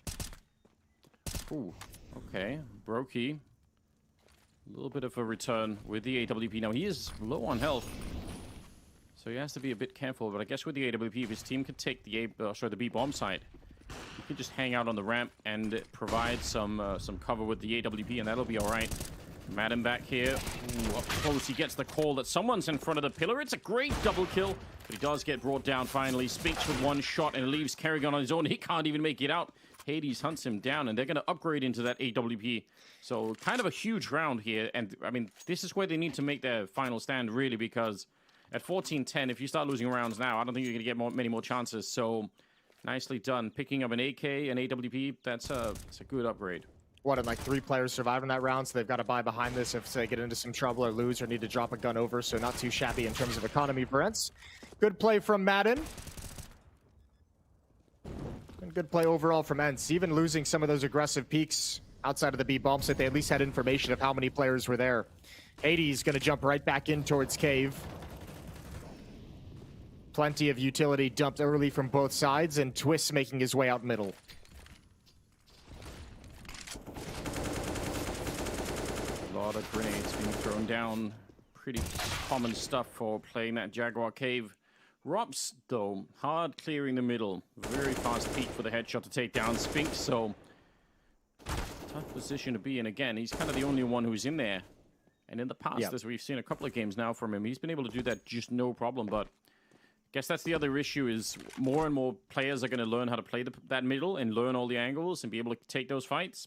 Ooh, okay. Brokey. A little bit of a return with the AWP. Now, he is low on health, so he has to be a bit careful. But I guess with the AWP, if his team could take the B bomb site, he could just hang out on the ramp and provide some cover with the AWP, and that'll be all right. Madden back here. Ooh, up close, he gets the call that someone's in front of the pillar. It's a great double kill, but he does get brought down finally. Spinks with one shot and leaves Kerrigan on his own. He can't even make it out. Hades hunts him down, and they're going to upgrade into that AWP. So kind of a huge round here, and I mean, this is where they need to make their final stand, really, because at 14-10, if you start losing rounds now, I don't think you're going to get many more chances. So nicely done. Picking up an AK, an AWP, that's a good upgrade. What, and like 3 players survive in that round, so they've got to buy behind this if they get into some trouble or lose or need to drop a gun over, so not too shabby in terms of economy for ENCE. Good play from Madden. And good play overall from ENCE. Even losing some of those aggressive peaks outside of the B bomb set, they at least had information of how many players were there. Hades going to jump right back in towards Cave. Plenty of utility dumped early from both sides, and Twist making his way out middle. A lot of grenades being thrown down. Pretty common stuff for playing that Jaguar Cave. Robs, though, hard clearing the middle. Very fast peek for the headshot to take down Spinks, so tough position to be in. Again, he's kind of the only one who's in there. And in the past, as we've seen a couple of games now from him, he's been able to do that just no problem. But I guess that's the other issue, is more and more players are going to learn how to play that middle and learn all the angles and be able to take those fights.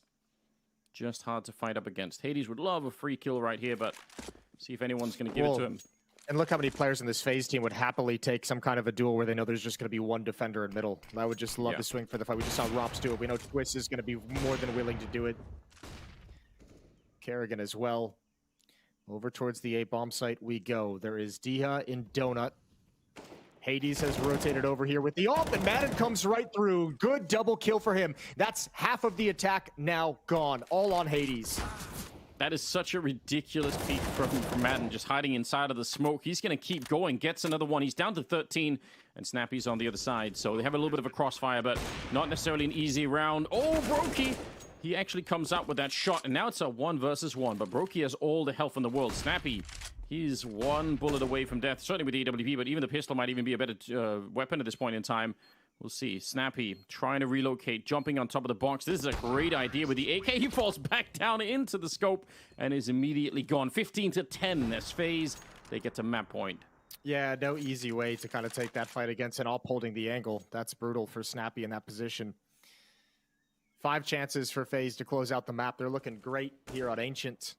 Just hard to fight up against. Hades would love a free kill right here, but see if anyone's going to give it to him. And look how many players in this FaZe team would happily take some kind of a duel where they know there's just going to be one defender in middle. I would just love to swing for the fight. We just saw Rops do it. We know Twist is going to be more than willing to do it. Kerrigan as well. Over towards the A bomb site we go. There is Diha in Donut. Hades has rotated over here with the ult, and Madden comes right through. Good double kill for him. That's half of the attack now gone. All on Hades. That is such a ridiculous peek from Madden, just hiding inside of the smoke. He's going to keep going, gets another one. He's down to 13, and Snappy's on the other side. So they have a little bit of a crossfire, but not necessarily an easy round. Oh, Brokey! He actually comes out with that shot, and now it's a 1 versus 1. But Brokey has all the health in the world. Snappy, he's one bullet away from death, certainly with the AWP, but even the pistol might even be a better weapon at this point in time. We'll see. Snappy trying to relocate, jumping on top of the box. This is a great idea with the AK. He falls back down into the scope and is immediately gone. 15-10 as FaZe. They get to map point. Yeah, no easy way to kind of take that fight against an AWP holding the angle. That's brutal for Snappy in that position. 5 chances for FaZe to close out the map. They're looking great here on Ancient.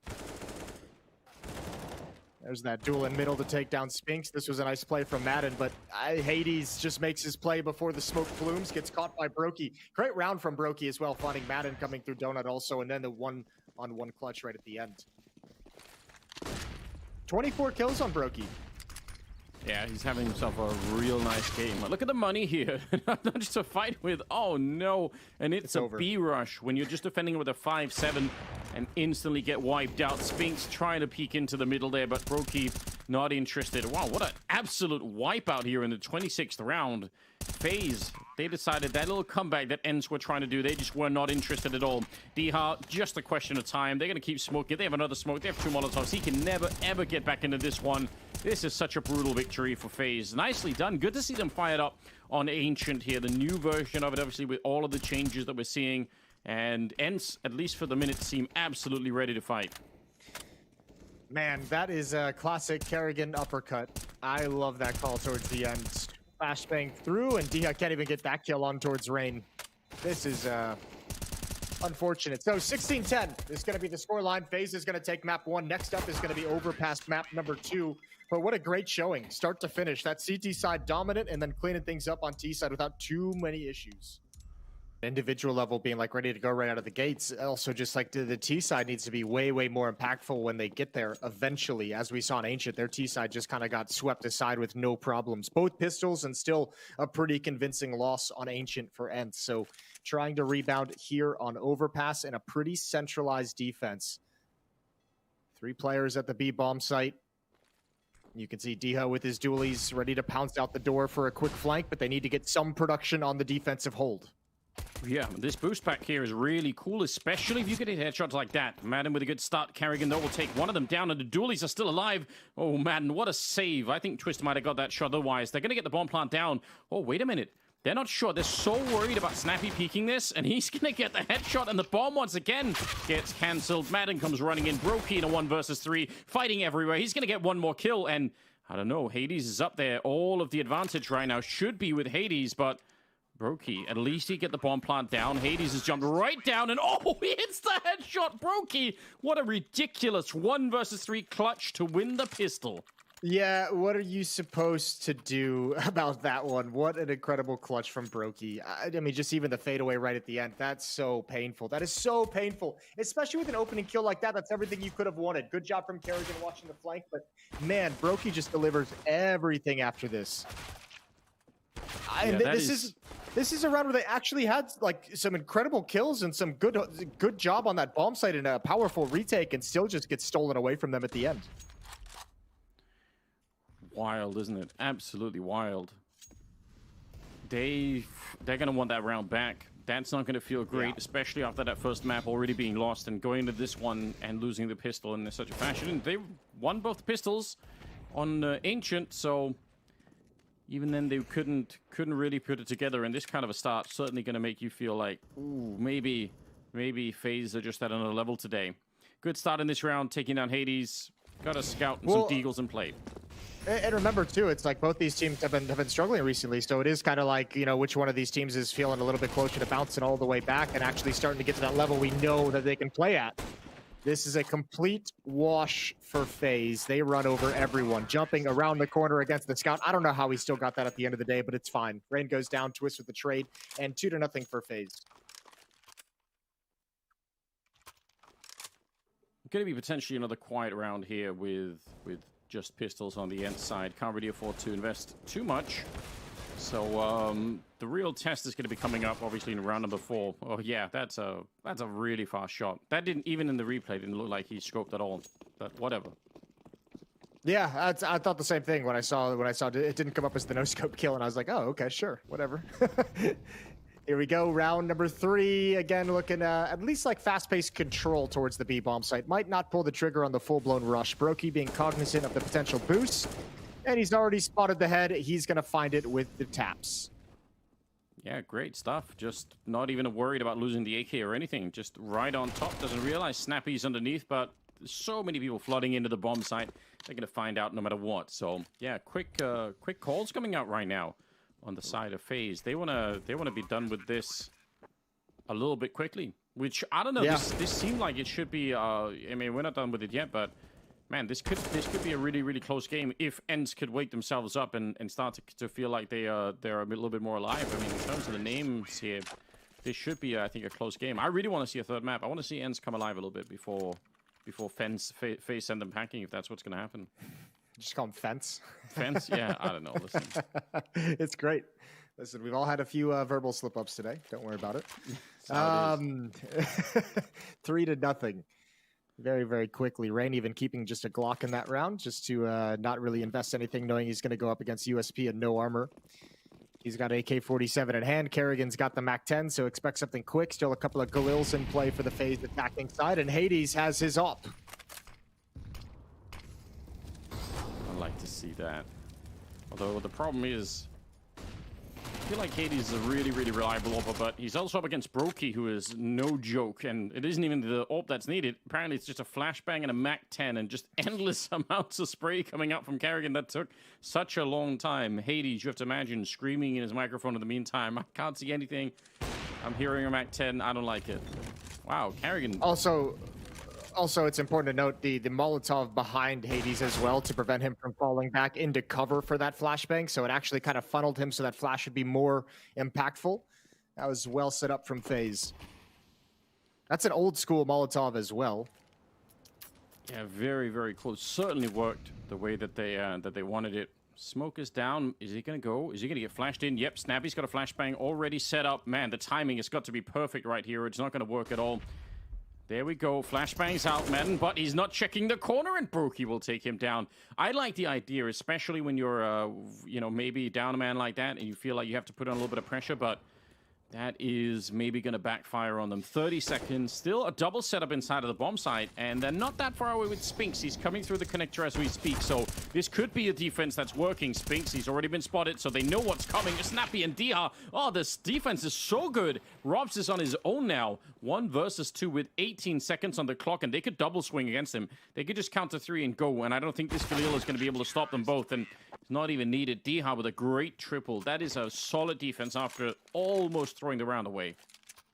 There's that duel in middle to take down Spinks. This was a nice play from Madden, but Hades just makes his play before the smoke plumes, gets caught by Brokey. Great round from Brokey as well, finding Madden coming through Donut also, and then the 1-on-1 clutch right at the end. 24 kills on Brokey. Yeah, he's having himself a real nice game. Look at the money here. Not just a fight with, oh no. And it's a over. B rush when you're just defending with a 5-7 and instantly get wiped out. Spinks trying to peek into the middle there, but Brokey not interested. Wow, what an absolute wipeout here in the 26th round. FaZe, they decided that little comeback that ENCE were trying to do, they just were not interested at all. Diha, just a question of time. They're going to keep smoking. They have another smoke. They have 2 Molotovs. He can never, ever get back into this one. This is such a brutal victory for FaZe. Nicely done. Good to see them fired up on Ancient here. The new version of it, obviously, with all of the changes that we're seeing. And ENCE, at least for the minute, seem absolutely ready to fight. Man, that is a classic Kerrigan uppercut. I love that call towards the end. Flashbang through, and Diha can't even get that kill on towards Rain. This is unfortunate. So 16-10 is going to be the scoreline. FaZe is going to take map 1. Next up is going to be over past map number 2. But what a great showing, start to finish. That CT side dominant, and then cleaning things up on T side without too many issues. Individual level being like ready to go right out of the gates. Also, just like the T side needs to be way more impactful when they get there eventually. As we saw in Ancient, their T side just kind of got swept aside with no problems. Both pistols, and still a pretty convincing loss on Ancient for ENCE. So trying to rebound here on Overpass and a pretty centralized defense. 3 players at the B bomb site. You can see Diha with his dualies ready to pounce out the door for a quick flank, but they need to get some production on the defensive hold. Yeah, this boost pack here is really cool, especially if you get headshots like that. Madden with a good start. Kerrigan, though, will take one of them down, and the dualies are still alive. Oh, Madden, what a save. I think Twist might have got that shot otherwise. They're going to get the bomb plant down. Oh, wait a minute. They're not sure. They're so worried about Snappy peeking this, and he's going to get the headshot, and the bomb once again gets cancelled. Madden comes running in. Brokey in a 1 versus 3, fighting everywhere. He's going to get one more kill, and I don't know. Hades is up there. All of the advantage right now should be with Hades, but Brokey, at least he get the bomb plant down. Hades has jumped right down, and oh, he hits the headshot. Brokey, what a ridiculous 1 versus 3 clutch to win the pistol. Yeah, what are you supposed to do about that one? What an incredible clutch from Brokey. I mean, just even the fadeaway right at the end. That's so painful. That is so painful, especially with an opening kill like that. That's everything you could have wanted. Good job from Kerrigan watching the flank, but man, Brokey just delivers everything after this. And this is a round where they actually had like some incredible kills and some good job on that bomb site and a powerful retake, and still just gets stolen away from them at the end. Wild, isn't it? Absolutely wild. They're gonna want that round back. That's not gonna feel great, especially after that first map already being lost and going into this one and losing the pistol in such a fashion. And they won both pistols on Ancient, so even then they couldn't really put it together. And this kind of a start certainly going to make you feel like, ooh, maybe FaZe are just at another level today. Good start in this round, taking down Hades. Got a scout and some deagles in play. And remember too, it's like both these teams have been struggling recently, so it is kind of like, you know, which one of these teams is feeling a little bit closer to bouncing all the way back and actually starting to get to that level we know that they can play at. This is a complete wash for FaZe. They run over everyone, jumping around the corner against the scout. I don't know how he still got that at the end of the day, but it's fine. Rain goes down, Twist with the trade, and 2-0 for FaZe. Going to be potentially another quiet round here with just pistols on the ENCE side. Can't really afford to invest too much. So the real test is going to be coming up, obviously, in round number 4. Oh yeah, that's a really fast shot. That didn't, even in the replay, didn't look like he scoped at all. But whatever. Yeah, I thought the same thing when I saw it didn't come up as the no scope kill, and I was like, oh, okay, sure, whatever. Here we go, round number 3. Again, looking at least like fast-paced control towards the B bomb site. Might not pull the trigger on the full-blown rush. Brokey being cognizant of the potential boost. And he's already spotted the head. He's going to find it with the taps. Yeah, great stuff. Just not even worried about losing the AK or anything. Just right on top. Doesn't realize Snappy's underneath, but there's so many people flooding into the bomb site. They're going to find out no matter what. So, yeah, quick calls coming out right now on the side of FaZe. They want to be done with this a little bit quickly, which, I don't know, this seemed like it should be, I mean, we're not done with it yet, but man, this could be a really, really close game if ENCE could wake themselves up and start to feel like they're a little bit more alive. I mean, in terms of the names here, this should be, I think, a close game. I really want to see a third map. I want to see ENCE come alive a little bit before FaZe send them packing, if that's what's going to happen. Just call him Fence. Fence? Yeah, I don't know. Listen. It's great. Listen, we've all had a few verbal slip-ups today. Don't worry about it. 3-0. Very, very quickly. Rain even keeping just a Glock in that round, just to not really invest anything, knowing he's going to go up against USP and no armor. He's got AK-47 in hand. Kerrigan's got the MAC-10, so expect something quick. Still a couple of Galils in play for the FaZe attacking side, and Hades has his op. I'd like to see that. Although the problem is, I feel like Hades is a really, really reliable AWP, but he's also up against Brokey, who is no joke, and it isn't even the AWP that's needed. Apparently, it's just a flashbang and a MAC-10 and just endless amounts of spray coming out from Kerrigan that took such a long time. Hades, you have to imagine, screaming in his microphone in the meantime. I can't see anything. I'm hearing a MAC-10. I don't like it. Wow, Kerrigan. Also, it's important to note the Molotov behind Hades as well to prevent him from falling back into cover for that flashbang. So it actually kind of funneled him so that flash would be more impactful. That was well set up from FaZe. That's an old school Molotov as well. Yeah, very, very close. Certainly worked the way that they wanted it. Smoke is down. Is he going to go? Is he going to get flashed in? Yep, Snappy's got a flashbang already set up. Man, the timing has got to be perfect right here. It's not going to work at all. There we go. Flashbangs out, Madden, but he's not checking the corner, and Brokey will take him down. I like the idea, especially when you're, you know, maybe down a man like that, and you feel like you have to put on a little bit of pressure, but that is maybe going to backfire on them. 30 seconds. Still a double setup inside of the bomb site, and they're not that far away with Spinks. He's coming through the connector as we speak, so this could be a defense that's working. Spinks, he's already been spotted, so they know what's coming. Snappy and Diha. Oh, this defense is so good. Robs is on his own now. 1 versus 2 with 18 seconds on the clock, and they could double swing against him. They could just counter 3 and go, and I don't think this Galil is going to be able to stop them both, and it's not even needed. Diha with a great triple. That is a solid defense after almost throwing the round away.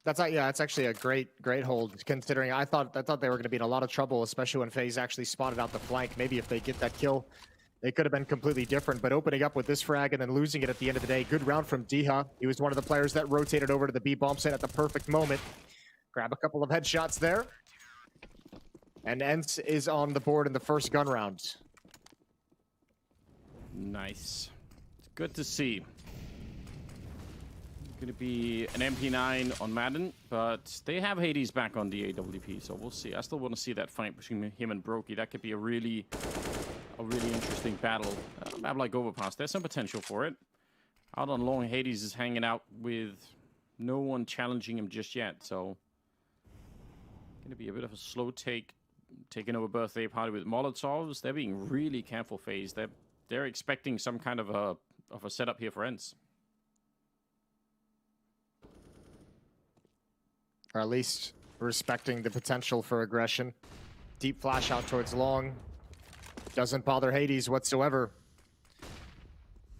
That's actually a great hold, considering I thought they were going to be in a lot of trouble, especially when FaZe actually spotted out the flank. Maybe if they get that kill, they could have been completely different, but opening up with this frag and then losing it at the end of the day. Good round from Diha. He was one of the players that rotated over to the B bomb site at the perfect moment. Grab a couple of headshots there. And ENCE is on the board in the first gun round. Nice. It's good to see. Going to be an MP9 on Madden, but they have Hades back on the AWP, so we'll see. I still want to see that fight between him and Brokey. That could be a really interesting battle. Map like Overpass, there's some potential for it. Out on long, Hades is hanging out with no one challenging him just yet, so going to be a bit of a slow taking over birthday party with Molotovs. They're being really careful, FaZe. They're expecting some kind of a setup here for ENCE. Or at least respecting the potential for aggression. Deep flash out towards long. Doesn't bother Hades whatsoever.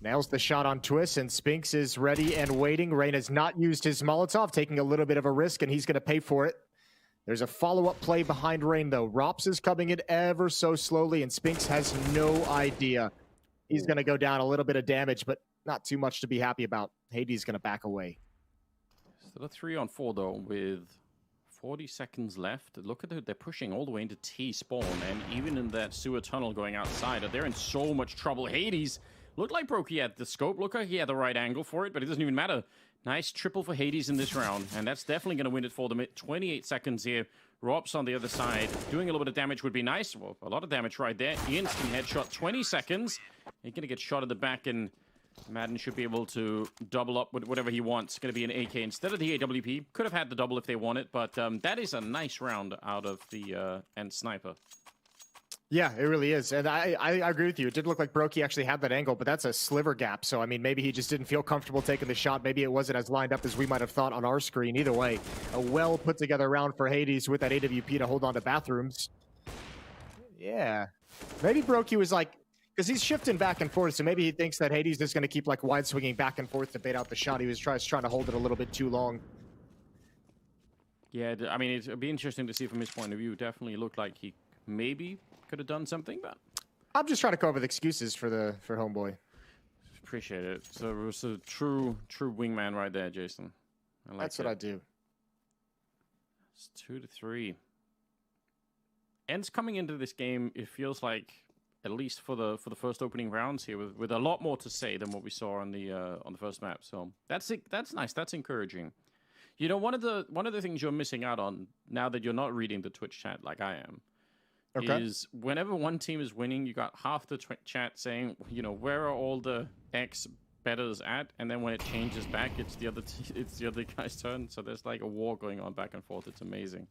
Nails the shot on Twist, and Spinks is ready and waiting. Rain has not used his Molotov, taking a little bit of a risk, and he's going to pay for it. There's a follow-up play behind Rain, though. Rops is coming in ever so slowly, and Spinks has no idea. He's going to go down a little bit of damage, but not too much to be happy about. Hades going to back away. Still a 3-on-4 though, with 40 seconds left. Look at they're pushing all the way into T spawn, and even in that sewer tunnel going outside, they're in so much trouble. Hades looked like Brokey had the scope, looked like he had the right angle for it, but it doesn't even matter. Nice triple for Hades in this round, and that's definitely going to win it for them. 28 seconds here. Robs on the other side. Doing a little bit of damage would be nice. Well, a lot of damage right there. Instant headshot, 20 seconds. He's going to get shot at the back, and Madden should be able to double up with whatever he wants. It's going to be an AK instead of the AWP. Could have had the double if they want it, but that is a nice round out of the ENCE sniper. Yeah, it really is. And I agree with you. It did look like Brokey actually had that angle, but that's a sliver gap. So, I mean, maybe he just didn't feel comfortable taking the shot. Maybe it wasn't as lined up as we might have thought on our screen. Either way, a well put together round for Hades with that AWP to hold on to bathrooms. Yeah. Maybe Brokey was like, because he's shifting back and forth, so maybe he thinks that Hades is going to keep like wide swinging back and forth to bait out the shot. He was trying to hold it a little bit too long. Yeah, I mean, it'd be interesting to see from his point of view. Definitely looked like he maybe could have done something, but I'm just trying to come up with excuses for homeboy. Appreciate it. So it was a true wingman right there, Jason. I like That's what I do. It's 2-3. ENCE coming into this game, it feels like at least for the first opening rounds here, with a lot more to say than what we saw on the first map. So that's it. That's nice. That's encouraging. You know, one of the things you're missing out on now that you're not reading the Twitch chat like I am, is whenever one team is winning, you got half the chat saying, you know, where are all the X betters at? And then when it changes back, it's the other guy's turn. So there's like a war going on back and forth. It's amazing.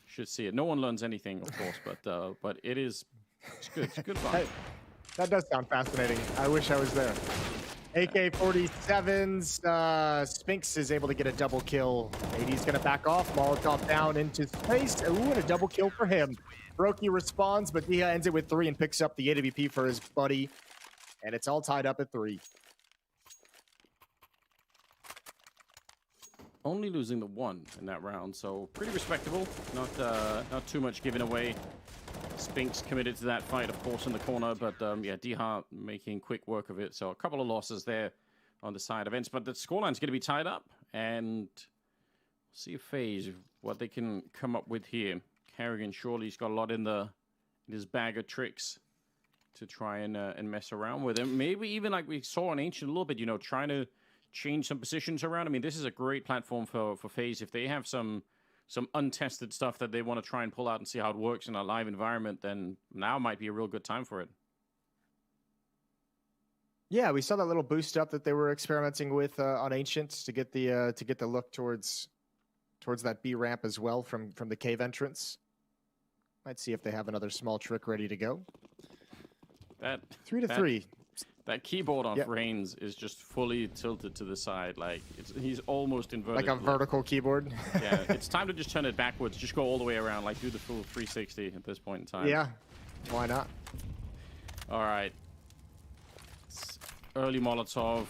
Should see it. No one learns anything, of course, but it's good. It's good fun. That does sound fascinating. I wish I was there. AK-47's Spinks is able to get a double kill. AD's going to back off. Molotov down into space. Ooh, and a double kill for him. Brokey responds, but Diha ends it with 3 and picks up the AWP for his buddy. And it's all tied up at 3. Only losing the 1 in that round, so pretty respectable. Not too much given away. Spinks committed to that fight, of course, in the corner, but yeah, Diha making quick work of it. So a couple of losses there on the side of ENCE, but the scoreline's going to be tied up, and see if FaZe, what they can come up with here. Kerrigan, surely he's got a lot in his bag of tricks to try and mess around with him. Maybe even like we saw on Ancient a little bit, you know, trying to change some positions around. I mean, this is a great platform for FaZe. If they have some untested stuff that they want to try and pull out and see how it works in a live environment, then now might be a real good time for it. Yeah, we saw that little boost up that they were experimenting with on Ancient to get the look towards that B ramp as well from the cave entrance. Might see if they have another small trick ready to go. 3 to 3. That keyboard on Reigns is just fully tilted to the side. Like, he's almost inverted. Like a vertical keyboard? Yeah, it's time to just turn it backwards. Just go all the way around. Like, do the full 360 at this point in time. Yeah, why not? All right. Early Molotov.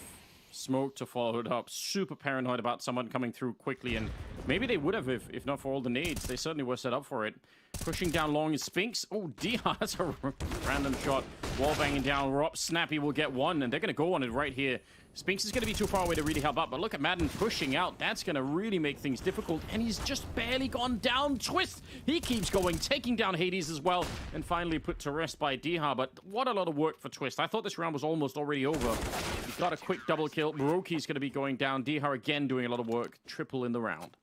Smoke to follow it up. Super paranoid about someone coming through quickly. And maybe they would have if not for all the nades. They certainly were set up for it. Pushing down long is Spinks. Oh, Diha has a random shot. Wall banging down. Rob Snappy will get 1, and they're going to go on it right here. Spinks is going to be too far away to really help out, but look at Madden pushing out. That's going to really make things difficult, and he's just barely gone down. Twist, he keeps going, taking down Hades as well, and finally put to rest by Diha, but what a lot of work for Twist. I thought this round was almost already over. He got a quick double kill. Brokey's going to be going down. Diha again doing a lot of work. Triple in the round.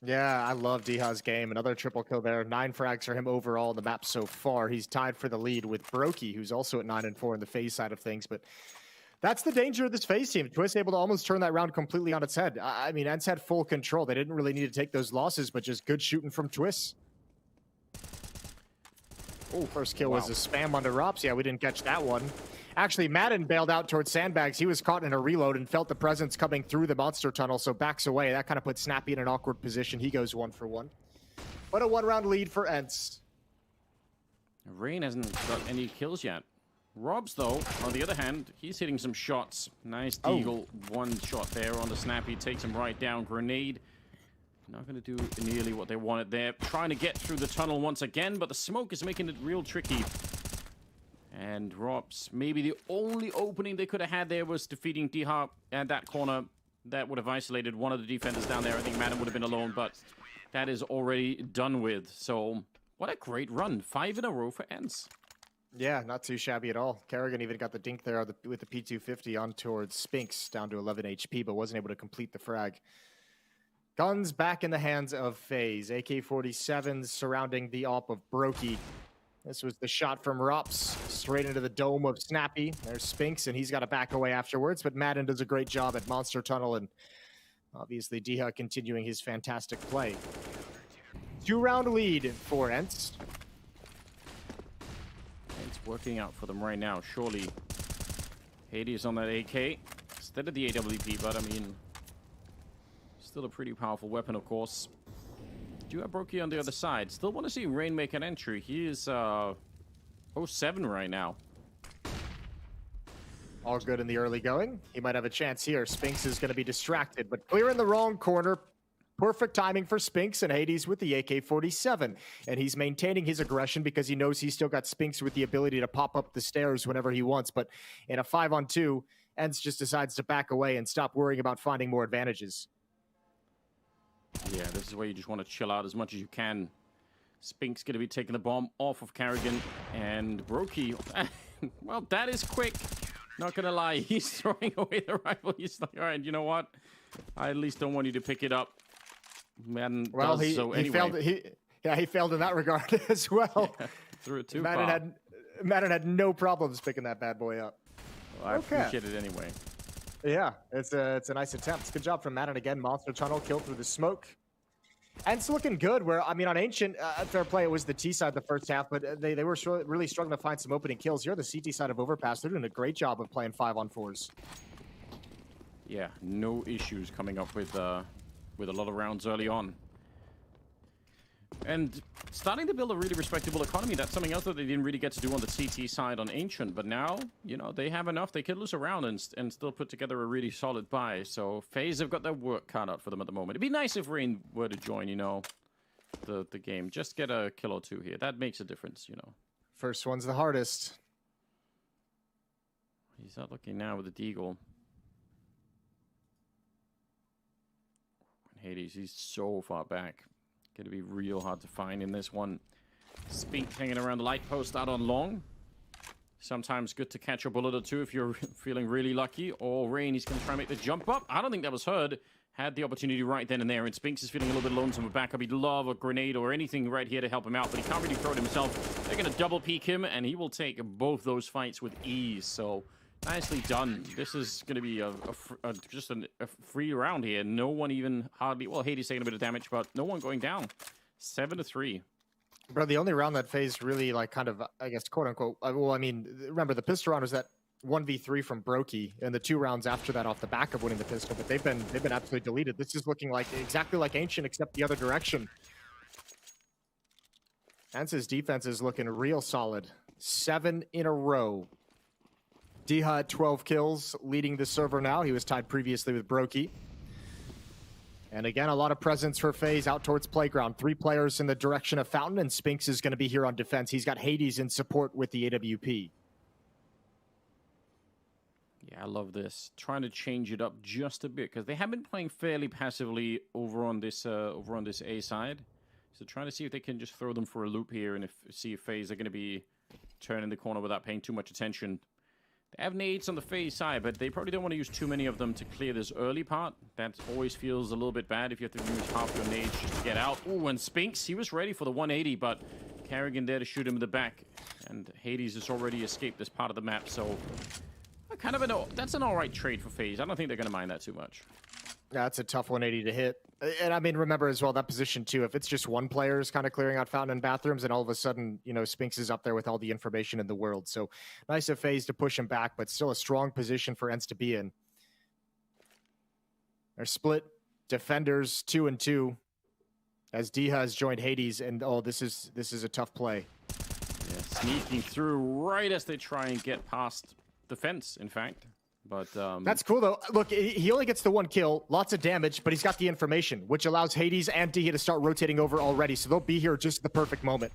Yeah, I love Diha's game. Another triple kill there. 9 frags for him overall on the map so far. He's tied for the lead with Brokey, who's also at 9 and 4 in the FaZe side of things. But that's the danger of this FaZe team. Twist able to almost turn that round completely on its head. I mean, ENCE had full control. They didn't really need to take those losses, but just good shooting from Twist. Oh, first kill was a spam onto Rops. Yeah, we didn't catch that one. Actually, Madden bailed out towards sandbags. He was caught in a reload and felt the presence coming through the monster tunnel, so backs away. That kind of puts Snappy in an awkward position. He goes 1 for 1. But a 1-round lead for ENCE. Rain hasn't got any kills yet. Robs, though, on the other hand, he's hitting some shots. Nice deagle. 1 shot there on the Snappy. Takes him right down. Grenade. Not going to do nearly what they wanted there. Trying to get through the tunnel once again, but the smoke is making it real tricky. And Rops, maybe the only opening they could have had there was defeating Diha at that corner. That would have isolated one of the defenders down there. I think Madden would have been alone, but that is already done with. So, what a great run. 5 in a row for ENCE. Yeah, not too shabby at all. Kerrigan even got the dink there with the P250 on towards Spinks, down to 11 HP, but wasn't able to complete the frag. Guns back in the hands of FaZe. AK-47s surrounding the AWP of Brokey. This was the shot from Rops, straight into the dome of Snappy. There's Spinks, and he's got to back away afterwards, but Madden does a great job at Monster Tunnel, and obviously Diha continuing his fantastic play. 2-round lead for ENCE. It's working out for them right now, surely. Hades on that AK, instead of the AWP, but I mean, still a pretty powerful weapon, of course. Do you have Brokey on the other side? Still want to see Rain make an entry. He is 0-7 right now. All good in the early going. He might have a chance here. Spinks is going to be distracted, but clear in the wrong corner. Perfect timing for Spinks, and Hades with the AK-47. And he's maintaining his aggression because he knows he's still got Spinks with the ability to pop up the stairs whenever he wants. But in a 5-on-2, ENCE just decides to back away and stop worrying about finding more advantages. Yeah, this is where you just want to chill out as much as you can. Spink's going to be taking the bomb off of Carrigan. And Brokey, well, that is quick. Not going to lie. He's throwing away the rifle. He's like, all right, you know what? I at least don't want you to pick it up. Madden does so anyway. He failed in that regard as well. Yeah, threw it too Madden had no problems picking that bad boy up. Well, I appreciate it anyway. Yeah, it's a nice attempt. Good job from Madden again. Monster tunnel, kill through the smoke. And it's looking good where, I mean, on Ancient, fair play, it was the T side the first half, but they were really struggling to find some opening kills. Here, the CT side of Overpass, they're doing a great job of playing 5-on-4s. Yeah, no issues coming up with a lot of rounds early on. And starting to build a really respectable economy. That's something else that they didn't really get to do on the CT side on Ancient. But now, you know, they have enough. They could lose a round and still put together a really solid buy. So FaZe have got their work cut out for them at the moment. It'd be nice if Rain were to join, you know, the game. Just get a kill or two here. That makes a difference, you know. First one's the hardest. He's not looking now with the Deagle. Hades, he's so far back. Going to be real hard to find in this one. Spink hanging around the light post out on long. Sometimes good to catch a bullet or two if you're feeling really lucky. Or Rain, he's going to try and make the jump up. I don't think that was heard. Had the opportunity right then and there. And Spinks is feeling a little bit lonesome with backup. He'd love a grenade or anything right here to help him out. But he can't really throw it himself. They're going to double peek him. And he will take both those fights with ease. So nicely done. This is going to be just a free round here. No one even hardly... Well, Hades taking a bit of damage, but no one going down. 7-3. Bro, the only round that FaZe really, like, kind of, I guess, quote-unquote... Well, I mean, remember, the pistol round was that 1v3 from Brokey, and the 2 rounds after that off the back of winning the pistol, but they've been absolutely deleted. This is looking like exactly like Ancient, except the other direction. ENCE's defense is looking real solid. 7 in a row. Deha at 12 kills, leading the server now. He was tied previously with Brokey. And again, a lot of presence for FaZe out towards Playground. 3 players in the direction of Fountain, and Spinks is going to be here on defense. He's got Hades in support with the AWP. Yeah, I love this. Trying to change it up just a bit, because they have been playing fairly passively over on this A side. So trying to see if they can just throw them for a loop here, and see if FaZe are going to be turning the corner without paying too much attention. They have nades on the FaZe side, but they probably don't want to use too many of them to clear this early part. That always feels a little bit bad if you have to use half your nades just to get out. Ooh, and Spinks, he was ready for the 180, but Carrigan there to shoot him in the back. And Hades has already escaped this part of the map, so kind of that's an alright trade for FaZe. I don't think they're going to mind that too much. Yeah, that's a tough 180 to hit. And I mean, remember as well, that position too, if it's just one player is kind of clearing out Fountain and bathrooms, and all of a sudden, you know, Spinks is up there with all the information in the world. So nice of FaZe to push him back, but still a strong position for ENCE to be in. They're split defenders 2-2 as Deha has joined Hades, and oh, this is a tough play. Yeah, sneaking through right as they try and get past the fence, in fact. But that's cool, though. Look, he only gets the 1 kill, lots of damage, but he's got the information, which allows Hades and Deha to start rotating over already. So they'll be here just at the perfect moment.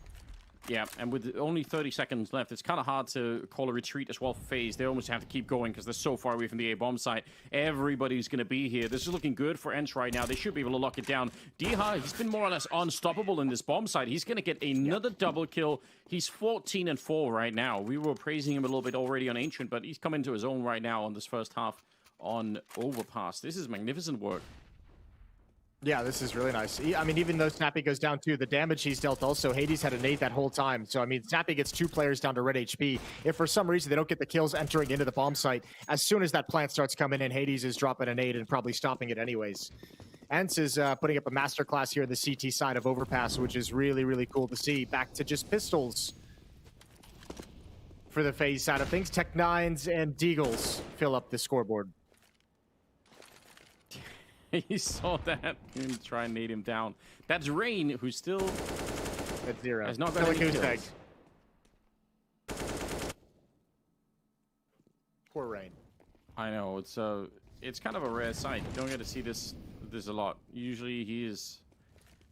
Yeah, and with only 30 seconds left, it's kind of hard to call a retreat as well for FaZe. They almost have to keep going because they're so far away from the A-bomb site. Everybody's going to be here. This is looking good for ENCE right now. They should be able to lock it down. Deha, he's been more or less unstoppable in this bomb site. He's going to get another double kill. He's 14-4 right now. We were praising him a little bit already on Ancient, but he's come into his own right now on this first half on Overpass. This is magnificent work. Yeah, this is really nice. I mean, even though Snappy goes down too, the damage he's dealt also, Hades had a nade that whole time. So, I mean, Snappy gets 2 players down to red HP. If for some reason they don't get the kills entering into the bomb site, as soon as that plant starts coming in, Hades is dropping a nade and probably stopping it anyways. ENCE is putting up a masterclass here in the CT side of Overpass, which is really, really cool to see. Back to just pistols for the FaZe side of things. Tech-9s and Deagles fill up the scoreboard. He saw that and try and nade him down. That's Rain, who's still at 0. Has not got any kills. Poor Rain. I know, it's kind of a rare sight. You don't get to see this a lot. Usually he is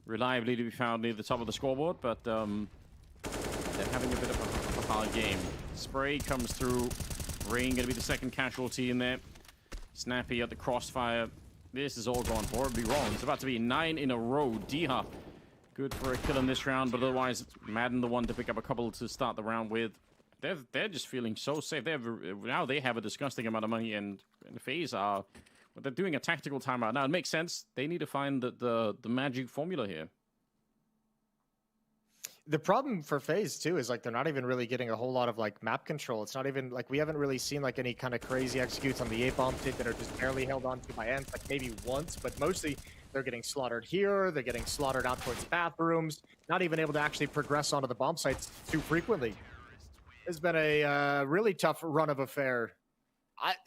reliably to be found near the top of the scoreboard, but they're having a bit of a hard game. Spray comes through. Rain gonna be the second casualty in there. Snappy at the crossfire. This is all gone horribly wrong. It's about to be 9 in a row. Deha, Good for a kill in this round, but otherwise, Madden the one to pick up a couple to start the round with. They're just feeling so safe. Now they have a disgusting amount of money, and FaZe are... But they're doing a tactical timeout. Now, it makes sense. They need to find the magic formula here. The problem for FaZe too is like they're not even really getting a whole lot of like map control. It's not even like we haven't really seen like any kind of crazy executes on the A-bomb pit that are just barely held on to by ENCE, like maybe once, but mostly they're getting slaughtered here, they're getting slaughtered out towards bathrooms, not even able to actually progress onto the bomb sites too frequently. It's been a really tough run of affair.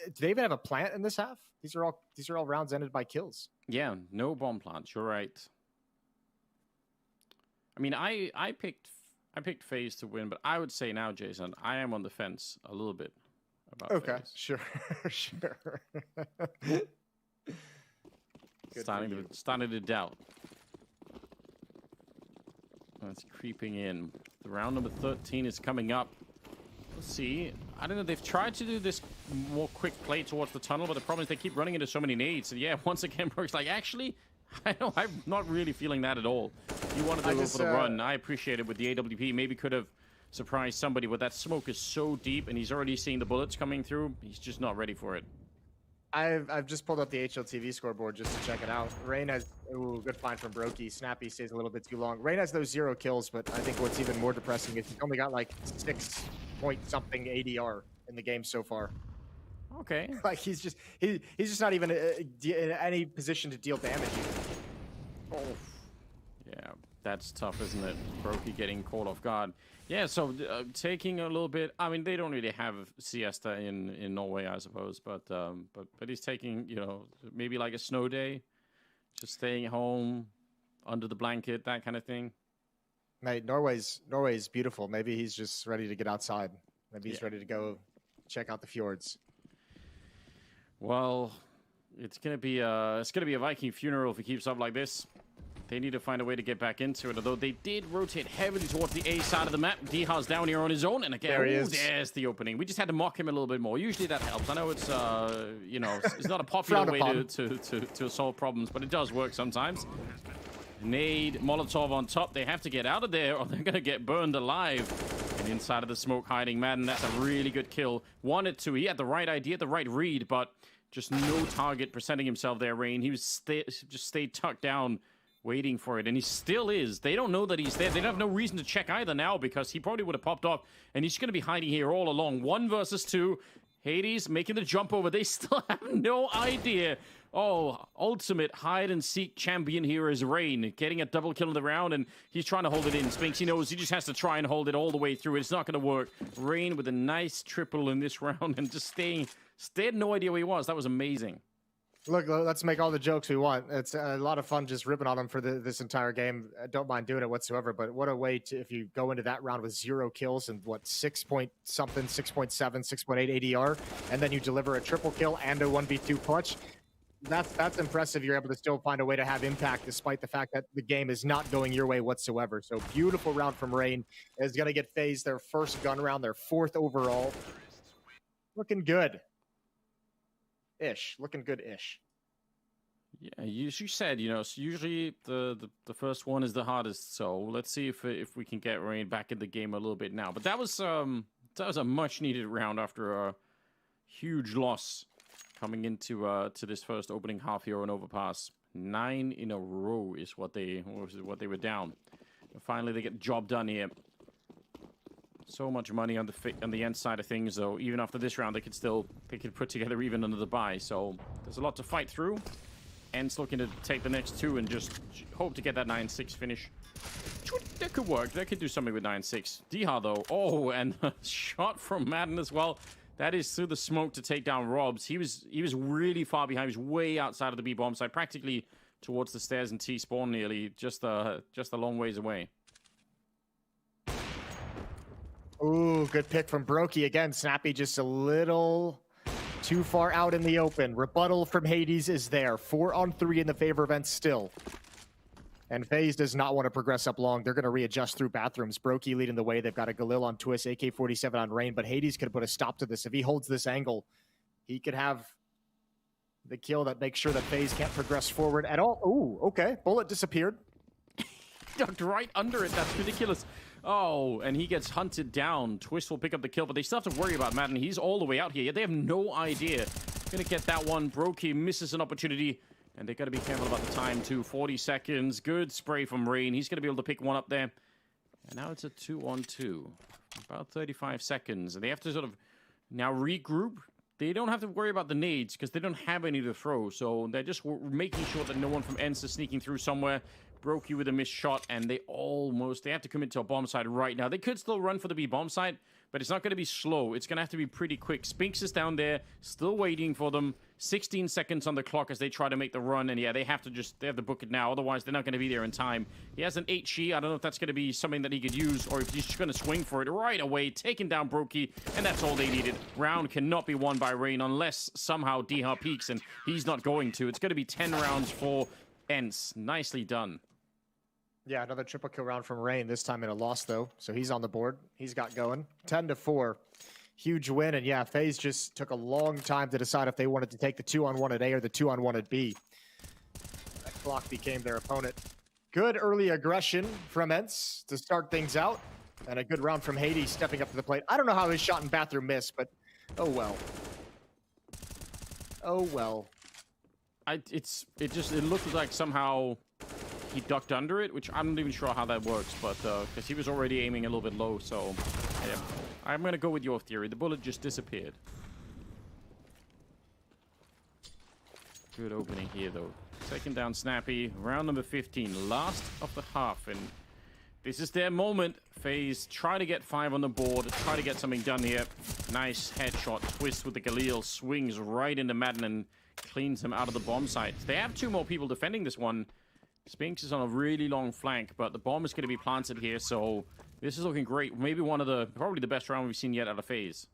Do they even have a plant in this half? These are all rounds ended by kills. Yeah, no bomb plants. You're right. I mean, I picked FaZe to win, but I would say now, Jason, I am on the fence a little bit about okay, FaZe. Sure, sure. starting to doubt. That's creeping in. The round number 13 is coming up. Let's see. I don't know. They've tried to do this more quick play towards the tunnel, but the problem is they keep running into so many nades. And yeah, once again, Broke's like, actually, I'm not really feeling that at all. You wanted to go for the run. I appreciate it with the AWP. Maybe could have surprised somebody, but that smoke is so deep, and he's already seeing the bullets coming through. He's just not ready for it. I've just pulled up the HLTV scoreboard just to check it out. Rain has, ooh, good find from Brokey. Snappy stays a little bit too long. Rain has those 0 kills, but I think what's even more depressing is he's only got like 6-point-something ADR in the game so far. Okay. Like he's just not even in any position to deal damage. Oh. Yeah, that's tough, isn't it? Brokey getting caught off guard. Yeah, so taking a little bit. I mean, they don't really have siesta in Norway, I suppose, but he's taking, you know, maybe like a snow day, just staying home under the blanket, that kind of thing. Mate, Norway's beautiful. Maybe he's just ready to get outside. Maybe he's ready to go check out the fjords. Well, it's gonna be a Viking funeral if he keeps up like this. They need to find a way to get back into it, although they did rotate heavily towards the A side of the map. Diha's down here on his own, and again, there he is. There's the opening. We just had to mock him a little bit more. Usually that helps. I know it's, you know, it's not a popular way to solve problems, but it does work sometimes. Nade, Molotov on top. They have to get out of there, or they're going to get burned alive. And inside of the smoke hiding, Madden, that's a really good kill. Wanted to. He had the right idea, the right read, but just no target presenting himself there, Rain. He was just stayed tucked down, waiting for it, and he still is. They don't know that he's there. They have no reason to check either now because he probably would have popped off, and he's going to be hiding here all along. 1 versus 2. Hades making the jump over. They still have no idea. Oh, ultimate hide-and-seek champion here is Rain, getting a double kill in the round, and he's trying to hold it in. Spinks, he knows he just has to try and hold it all the way through. It's not going to work. Rain with a nice triple in this round and just staying. They had no idea where he was. That was amazing. Look, let's make all the jokes we want. It's a lot of fun just ripping on him for this entire game. I don't mind doing it whatsoever, but what a way to, if you go into that round with 0 kills and what, 6-point-something, 6.7, 6.8 ADR, and then you deliver a triple kill and a 1v2 clutch. That's impressive. You're able to still find a way to have impact despite the fact that the game is not going your way whatsoever. So beautiful round from Rain. Is going to get FaZe their first gun round, their 4th overall. Looking good. Looking good-ish. Yeah, you said, you know, so usually the first one is the hardest. So let's see if we can get Rain back in the game a little bit now. But that was a much needed round after a huge loss coming into to this first opening half here on Overpass. 9 in a row is what they were down. And finally, they get the job done here. So much money on the end side of things, though. Even after this round, they could put together even another buy. So there's a lot to fight through. ENCE looking to take the next 2 and just hope to get that 9-6 finish. That could work. They could do something with 9-6. Diha, though. Oh, and a shot from Madden as well. That is through the smoke to take down Robs. He was really far behind. He was way outside of the B bomb side, practically towards the stairs and T spawn nearly, just a long ways away. Ooh, good pick from Brokey. Again, Snappy just a little too far out in the open. Rebuttal from Hades is there. 4-on-3 in the favor of ENCE still. And FaZe does not want to progress up long. They're going to readjust through bathrooms. Brokey leading the way. They've got a Galil on Twist, AK-47 on Rain, but Hades could put a stop to this. If he holds this angle, he could have the kill that makes sure that FaZe can't progress forward at all. Ooh, okay. Bullet disappeared. ducked right under it. That's ridiculous. Oh, and he gets hunted down. Twist will pick up the kill, but they still have to worry about Madden. He's all the way out here. They have no idea. Gonna get that one. Brokey misses an opportunity, and they gotta be careful about the time too. 40 seconds. Good spray from Rain. He's gonna be able to pick one up there. And now it's a 2-on-2. About 35 seconds. And they have to sort of now regroup. They don't have to worry about the nades because they don't have any to throw. So they're just making sure that no one from ENCE is sneaking through somewhere. Brokey with a missed shot, and they have to commit to a bomb site right now. They could still run for the B bomb site, but it's not going to be slow. It's going to have to be pretty quick. Spinks is down there, still waiting for them. 16 seconds on the clock as they try to make the run, and yeah, they have to book it now. Otherwise, they're not going to be there in time. He has an HE. I don't know if that's going to be something that he could use, or if he's just going to swing for it right away, taking down Brokey, and that's all they needed. Round cannot be won by Rain unless somehow Diha peaks, and he's not going to. It's going to be 10 rounds for ENCE. Nicely done. Yeah, another triple kill round from Rain, this time in a loss, though. So he's on the board. He's got going. 10-4. Huge win. And yeah, FaZe just took a long time to decide if they wanted to take the 2-on-1 at A or the 2-on-1 at B. That clock became their opponent. Good early aggression from ENCE to start things out. And a good round from Hades stepping up to the plate. I don't know how his shot in bathroom missed, but oh well. Oh well. It looked like somehow he ducked under it, which I'm not even sure how that works, but because he was already aiming a little bit low, so yeah. I'm gonna go with your theory. The bullet just disappeared. Good opening here, though. Second down, Snappy. Round number 15, last of the half, and this is their moment. FaZe try to get 5 on the board, try to get something done here. Nice headshot. Twist with the Galil, swings right into Madden and cleans him out of the bomb site. They have 2 more people defending this one. Spinks is on a really long flank, but the bomb is going to be planted here, so this is looking great. Maybe probably the best round we've seen yet out of FaZe.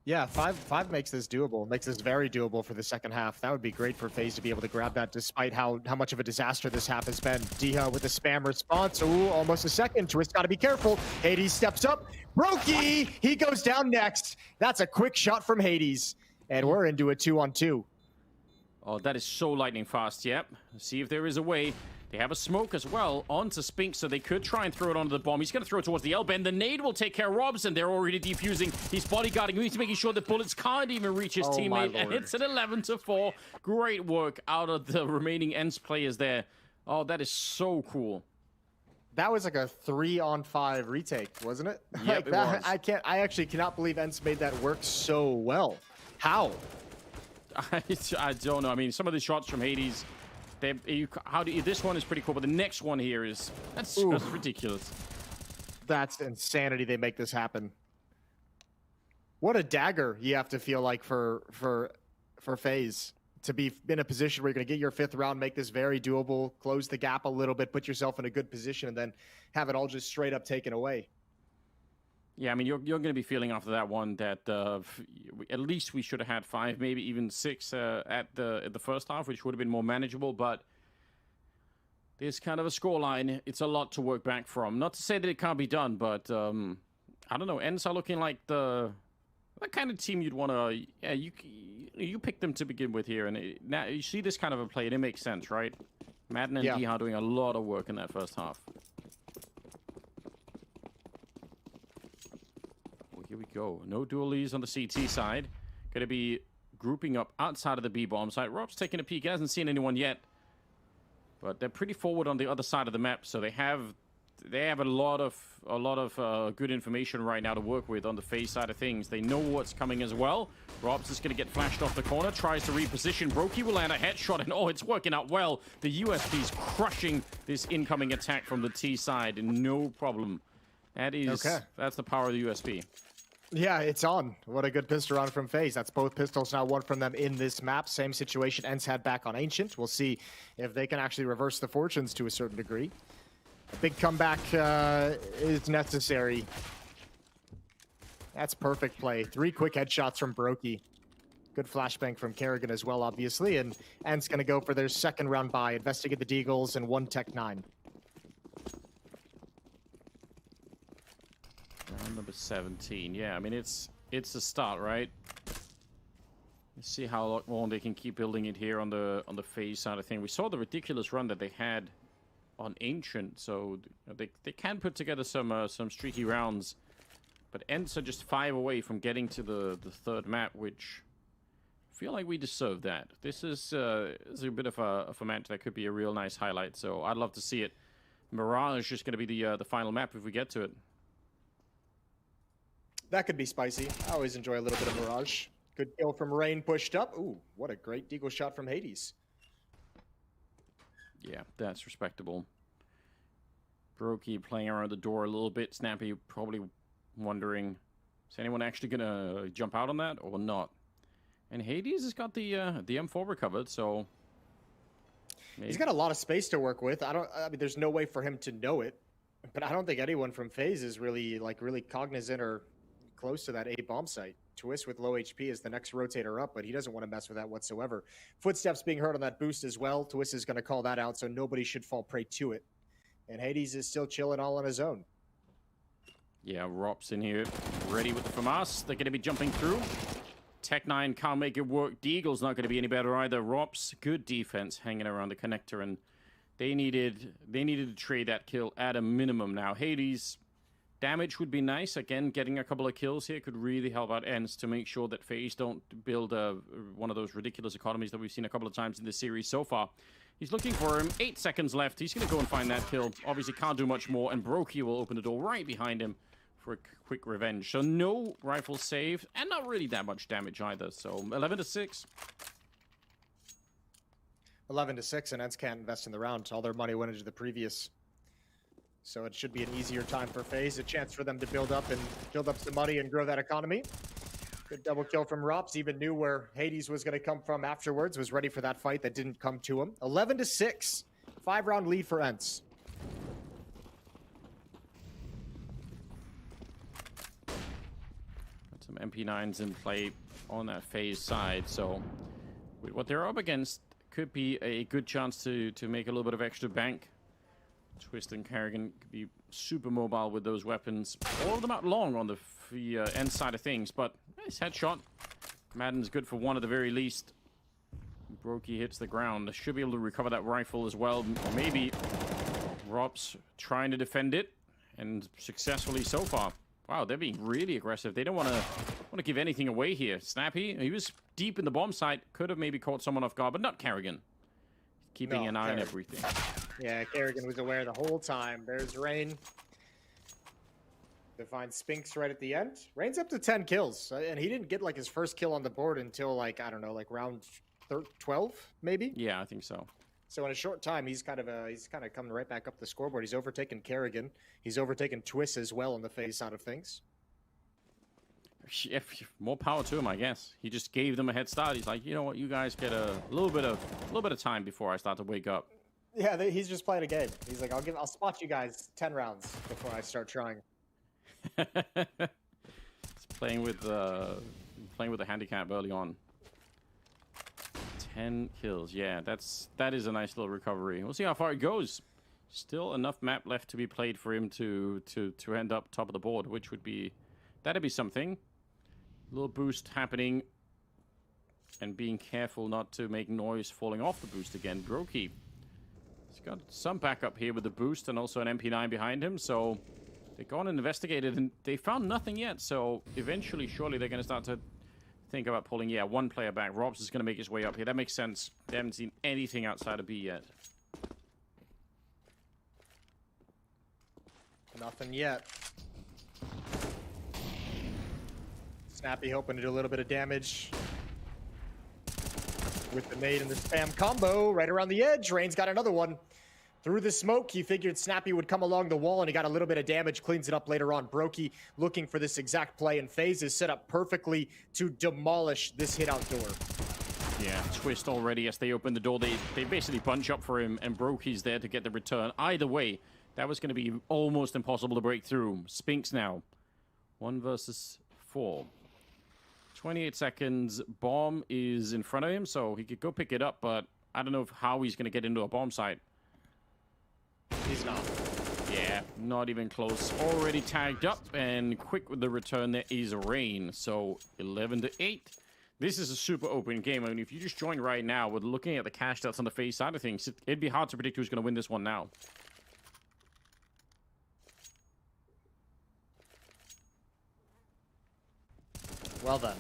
Yeah, 5 makes this doable. Makes this very doable for the second half. That would be great for FaZe to be able to grab that, despite how much of a disaster this half has been. Diha with the spam response. Ooh, almost a second. Twist got to be careful. Hades steps up. Brokey! He goes down next. That's a quick shot from Hades. And we're into a 2-on-2. Oh, that is so lightning fast. Yep. Let's see if there is a way. They have a smoke as well onto Spinks, so they could try and throw it onto the bomb. He's going to throw it towards the L-bend. The nade will take care of Robson. They're already defusing. He's bodyguarding. He's making sure the bullets can't even reach his teammate. And it's an 11-4. Great work out of the remaining ENCE players there. Oh, that is so cool. That was like a 3-on-5 retake, wasn't it? Yep, like it that, was. I actually cannot believe ENCE made that work so well. How? I don't know. I mean, some of the shots from Hades, this one is pretty cool, but the next one here that's just ridiculous. That's insanity. They make this happen. What a dagger you have to feel like for FaZe to be in a position where you're going to get your 5th round, make this very doable, close the gap a little bit, put yourself in a good position, and then have it all just straight up taken away. Yeah, I mean, you're going to be feeling after that one that at least we should have had 5, maybe even 6 at the first half, which would have been more manageable. But this kind of a scoreline, it's a lot to work back from. Not to say that it can't be done, but I don't know. ENCE are looking like the kind of team you'd want to. Yeah, you pick them to begin with here, and now you see this kind of a play, and it makes sense, right? Madden and Diha doing a lot of work in that first half. Here we go. No dualies on the CT side. Going to be grouping up outside of the B bomb site. Rob's taking a peek. He hasn't seen anyone yet. But they're pretty forward on the other side of the map, so they have a lot of good information right now to work with on the FaZe side of things. They know what's coming as well. Rob's just going to get flashed off the corner, tries to reposition. Brokey will land a headshot, and oh, it's working out well. The USP's crushing this incoming attack from the T side, no problem. That's the power of the USP. Yeah, it's on. What a good pistol round from FaZe. That's both pistols now, one from them in this map. Same situation ENCE had back on Ancient. We'll see if they can actually reverse the fortunes to a certain degree. A big comeback is necessary. That's perfect play. 3 quick headshots from Brokey. Good flashbang from Kerrigan as well, obviously. And ENCE going to go for their 2nd round bye. Investigate the Deagles and 1 Tech 9. Round number 17. Yeah, I mean, it's a start, right? Let's see how long they can keep building it here on the FaZe side of thing. We saw the ridiculous run that they had on Ancient, so they can put together some streaky rounds. But ENCE are just 5 away from getting to the third map, which I feel like we deserve that. This is a bit of a match that could be a real nice highlight, so I'd love to see it. Mirage is just going to be the final map if we get to it. That could be spicy. I always enjoy a little bit of Mirage. Good kill from Rain, pushed up. Ooh, what a great deagle shot from Hades. Yeah, that's respectable. Brokey playing around the door a little bit. Snappy probably wondering, is anyone actually going to jump out on that or not? And Hades has got the M4 recovered, so maybe. He's got a lot of space to work with. I mean, there's no way for him to know it, but I don't think anyone from FaZe is really cognizant or close to that A bomb site. Twist with low HP is the next rotator up, but he doesn't want to mess with that whatsoever. Footsteps being heard on that boost as well. Twist is going to call that out, so nobody should fall prey to it. And Hades is still chilling all on his own. Yeah, Rops in here, ready with the FAMAS. They're going to be jumping through. Tech9 can't make it work. Deagle's not going to be any better either. Rops, good defense hanging around the connector, and they needed to trade that kill at a minimum now. Hades, damage would be nice. Again, getting a couple of kills here could really help out ENCE to make sure that FaZe don't build one of those ridiculous economies that we've seen a couple of times in this series so far. He's looking for him. 8 seconds left. He's going to go and find that kill. Obviously can't do much more, and Brokey will open the door right behind him for a quick revenge. So no rifle saved, and not really that much damage either. So 11-6. 11-6, and ENCE can't invest in the round. All their money went into the previous. So it should be an easier time for FaZe, a chance for them to build up some money and grow that economy. Good double kill from Rops, even knew where Hades was going to come from afterwards, was ready for that fight that didn't come to him. 11-6, 5-round lead for ENCE. Got some MP9s in play on that FaZe side, so with what they're up against, could be a good chance to make a little bit of extra bank. Twist and Kerrigan could be super mobile with those weapons. All of them out long on the end side of things, but nice headshot. Madden's good for one at the very least. Brokey hits the ground. They should be able to recover that rifle as well. Or maybe Rops trying to defend it, and successfully so far. Wow, they're being really aggressive. They don't want to give anything away here. Snappy, he was deep in the bomb site. Could have maybe caught someone off guard, but not Kerrigan. Keeping an eye on everything. Yeah, Kerrigan was aware the whole time. There's Rain. They find Spinks right at the end. Rain's up to 10 kills, and he didn't get like his first kill on the board until like, I don't know, like round 12 maybe. Yeah, I think so. So in a short time, he's kind of coming right back up the scoreboard. He's overtaken Kerrigan. He's overtaken Twist as well on the FaZe side of things. Yeah, more power to him, I guess. He just gave them a head start. He's like, you know what, you guys get a little bit of time before I start to wake up. Yeah, he's just playing a game. He's like, I'll spot you guys 10 rounds before I start trying. He's playing with the handicap early on. 10 kills. Yeah, that is a nice little recovery. We'll see how far it goes. Still enough map left to be played for him to end up top of the board, which that'd be something. A little boost happening, and being careful not to make noise falling off the boost again. Brokey, he's got some backup here with the boost and also an MP9 behind him, so they've gone and investigated, and they found nothing yet, so eventually, surely they're going to start to think about pulling, one player back. Robs is going to make his way up here. That makes sense. They haven't seen anything outside of B yet. Nothing yet. Snappy hoping to do a little bit of damage with the nade and the spam combo right around the edge. Rain's got another one. Through the smoke, he figured Snappy would come along the wall, and he got a little bit of damage, cleans it up later on. Brokey looking for this exact play, and FaZe is set up perfectly to demolish this hit out door. Yeah, Twist already as they open the door. They basically bunch up for him, and Brokey's there to get the return. Either way, that was going to be almost impossible to break through. Spinks now. 1 versus 4. 28 seconds. Bomb is in front of him, so he could go pick it up, but I don't know how he's going to get into a bomb site. He's not. Yeah, not even close. Already tagged up, and quick with the return there is Rain. So 11-8. This is a super open game. I mean, if you just join right now, with looking at the cash stats on the FaZe side of things, it'd be hard to predict who's going to win this one now. Well done.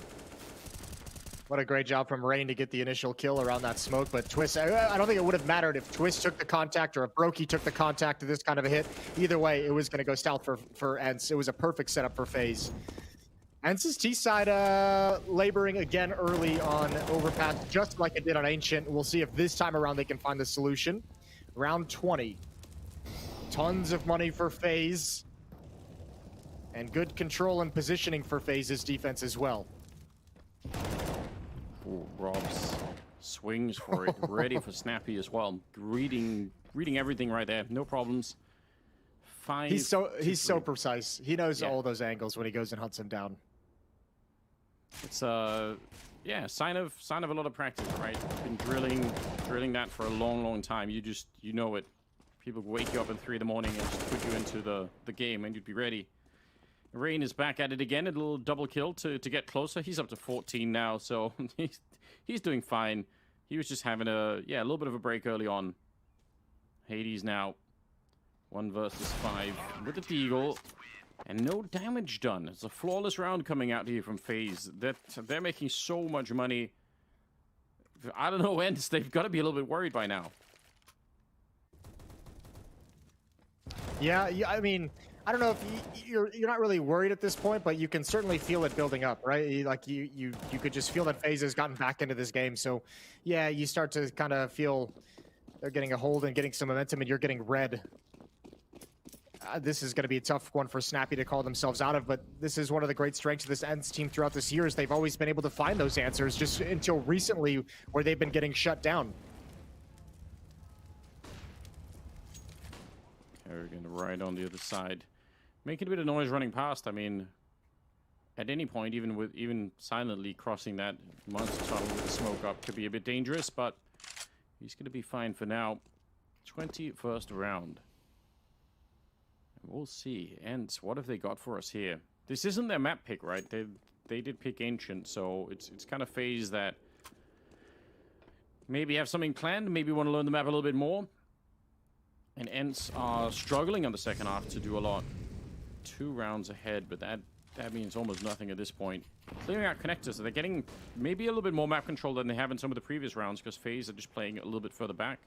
What a great job from Rain to get the initial kill around that smoke, but Twist, I don't think it would have mattered if Twist took the contact or if Brokey took the contact to this kind of a hit. Either way, it was going to go south for ENCE. It was a perfect setup for FaZe. ENCE's T-side laboring again early on Overpass, just like it did on Ancient. We'll see if this time around they can find the solution. Round 20. Tons of money for FaZe. And good control and positioning for FaZe's defense as well. Ooh, Robs swings for it, ready for Snappy as well. Reading everything right there, no problems. Fine. He's so precise. He knows all those angles when he goes and hunts him down. It's yeah, sign of a lot of practice, right? Been drilling that for a long time. You know it. People wake you up at 3 in the morning and just put you into the game, and you'd be ready. Rain is back at it again, a little double kill to get closer. He's up to 14 now, so he's doing fine. He was just having a little bit of a break early on. Hades now 1 versus 5 with the Deagle, and no damage done. It's a flawless round coming out here from FaZe. They're making so much money. I don't know, ENCE, they've got to be a little bit worried by now. Yeah, I mean, I don't know if you're not really worried at this point, but you can certainly feel it building up, right? Like you could just feel that FaZe has gotten back into this game. So yeah, you start to kind of feel they're getting a hold and getting some momentum, and you're getting red. This is going to be a tough one for Snappy to call themselves out of, but this is one of the great strengths of this ENCE team throughout this year is they've always been able to find those answers, just until recently where they've been getting shut down. Kerrigan right on the other side. Making a bit of noise running past. I mean, at any point, even silently crossing that monster tunnel with the smoke up could be a bit dangerous, but he's going to be fine for now. 21st round. And we'll see. ENCE, what have they got for us here? This isn't their map pick, right? They did pick Ancient, so it's kind of FaZe that maybe have something planned, maybe want to learn the map a little bit more. And ENCE are struggling on the second half to do a lot. 2 rounds ahead, but that means almost nothing at this point. Clearing out connectors, so they're getting maybe a little bit more map control than they have in some of the previous rounds, because FaZe are just playing it a little bit further back.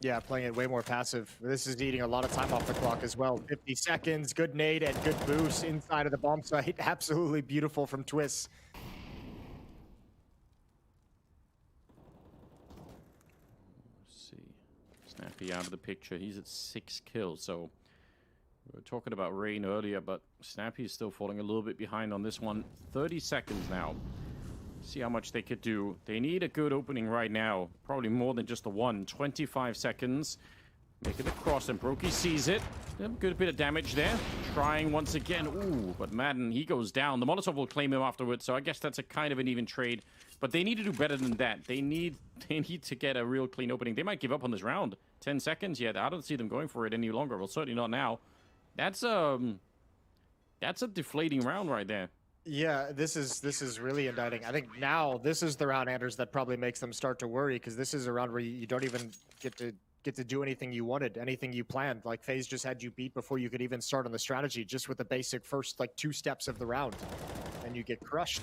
Yeah, playing it way more passive. This is eating a lot of time off the clock as well. 50 seconds, good nade and good boost inside of the bomb site. Absolutely beautiful from Twist. Let's see. Snappy out of the picture. He's at 6 kills, so we were talking about Rain earlier, but Snappy is still falling a little bit behind on this one. 30 seconds now. See how much they could do. They need a good opening right now. Probably more than just the one. 25 seconds. Making the cross, and Brokey sees it. Good bit of damage there. Trying once again. Ooh, but Madden, he goes down. The Molotov will claim him afterwards, so I guess that's a kind of an even trade. But they need to do better than that. They need to get a real clean opening. They might give up on this round. 10 seconds? Yeah, I don't see them going for it any longer. Well, certainly not now. That's a deflating round right there. Yeah, this is really indicting. I think now this is the round, Anders, that probably makes them start to worry, because this is a round where you don't even get to do anything you wanted, anything you planned. Like FaZe just had you beat before you could even start on the strategy, just with the basic first 2 steps of the round, and you get crushed.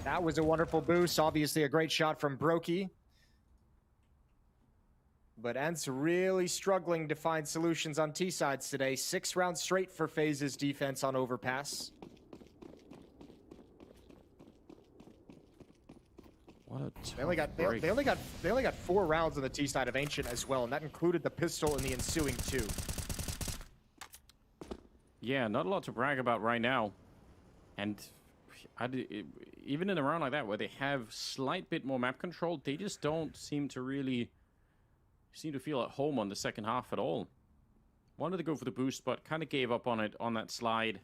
That was a wonderful boost. Obviously a great shot from Brokey. But ENCE really struggling to find solutions on T-sides today. 6 rounds straight for FaZe's defense on Overpass. What a they only got 4 rounds on the T side of Ancient as well, and that included the pistol in the ensuing 2. Yeah, not a lot to brag about right now. And even in a round like that where they have slight bit more map control, they just don't seem to feel at home on the second half at all. Wanted to go for the boost, but kind of gave up on it on that slide.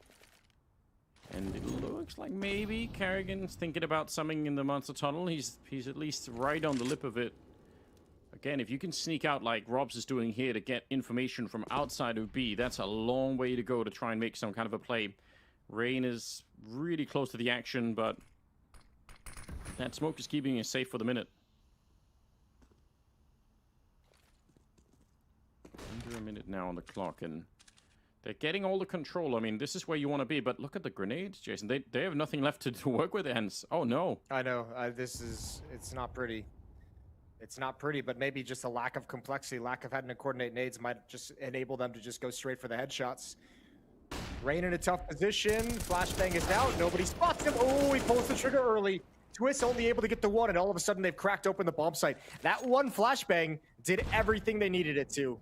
And it looks like maybe Kerrigan's thinking about something in the monster tunnel. He's at least right on the lip of it. Again, if you can sneak out like Robs is doing here to get information from outside of B, that's a long way to go to try and make some kind of a play. Rain is really close to the action, but that smoke is keeping us safe for the minute. Under a minute now on the clock, and They're getting all the control. I mean, this is where you want to be, but look at the grenades, Jason. They have nothing left to work with, ENCE. Oh, no. I know. It's not pretty. It's not pretty, but maybe just a lack of complexity, lack of having to coordinate nades might just enable them to just go straight for the headshots. Rain in a tough position. Flashbang is out. Nobody spots him. Oh, he pulls the trigger early. Twist only able to get the one, and all of a sudden they've cracked open the bomb site. That one flashbang did everything they needed it to.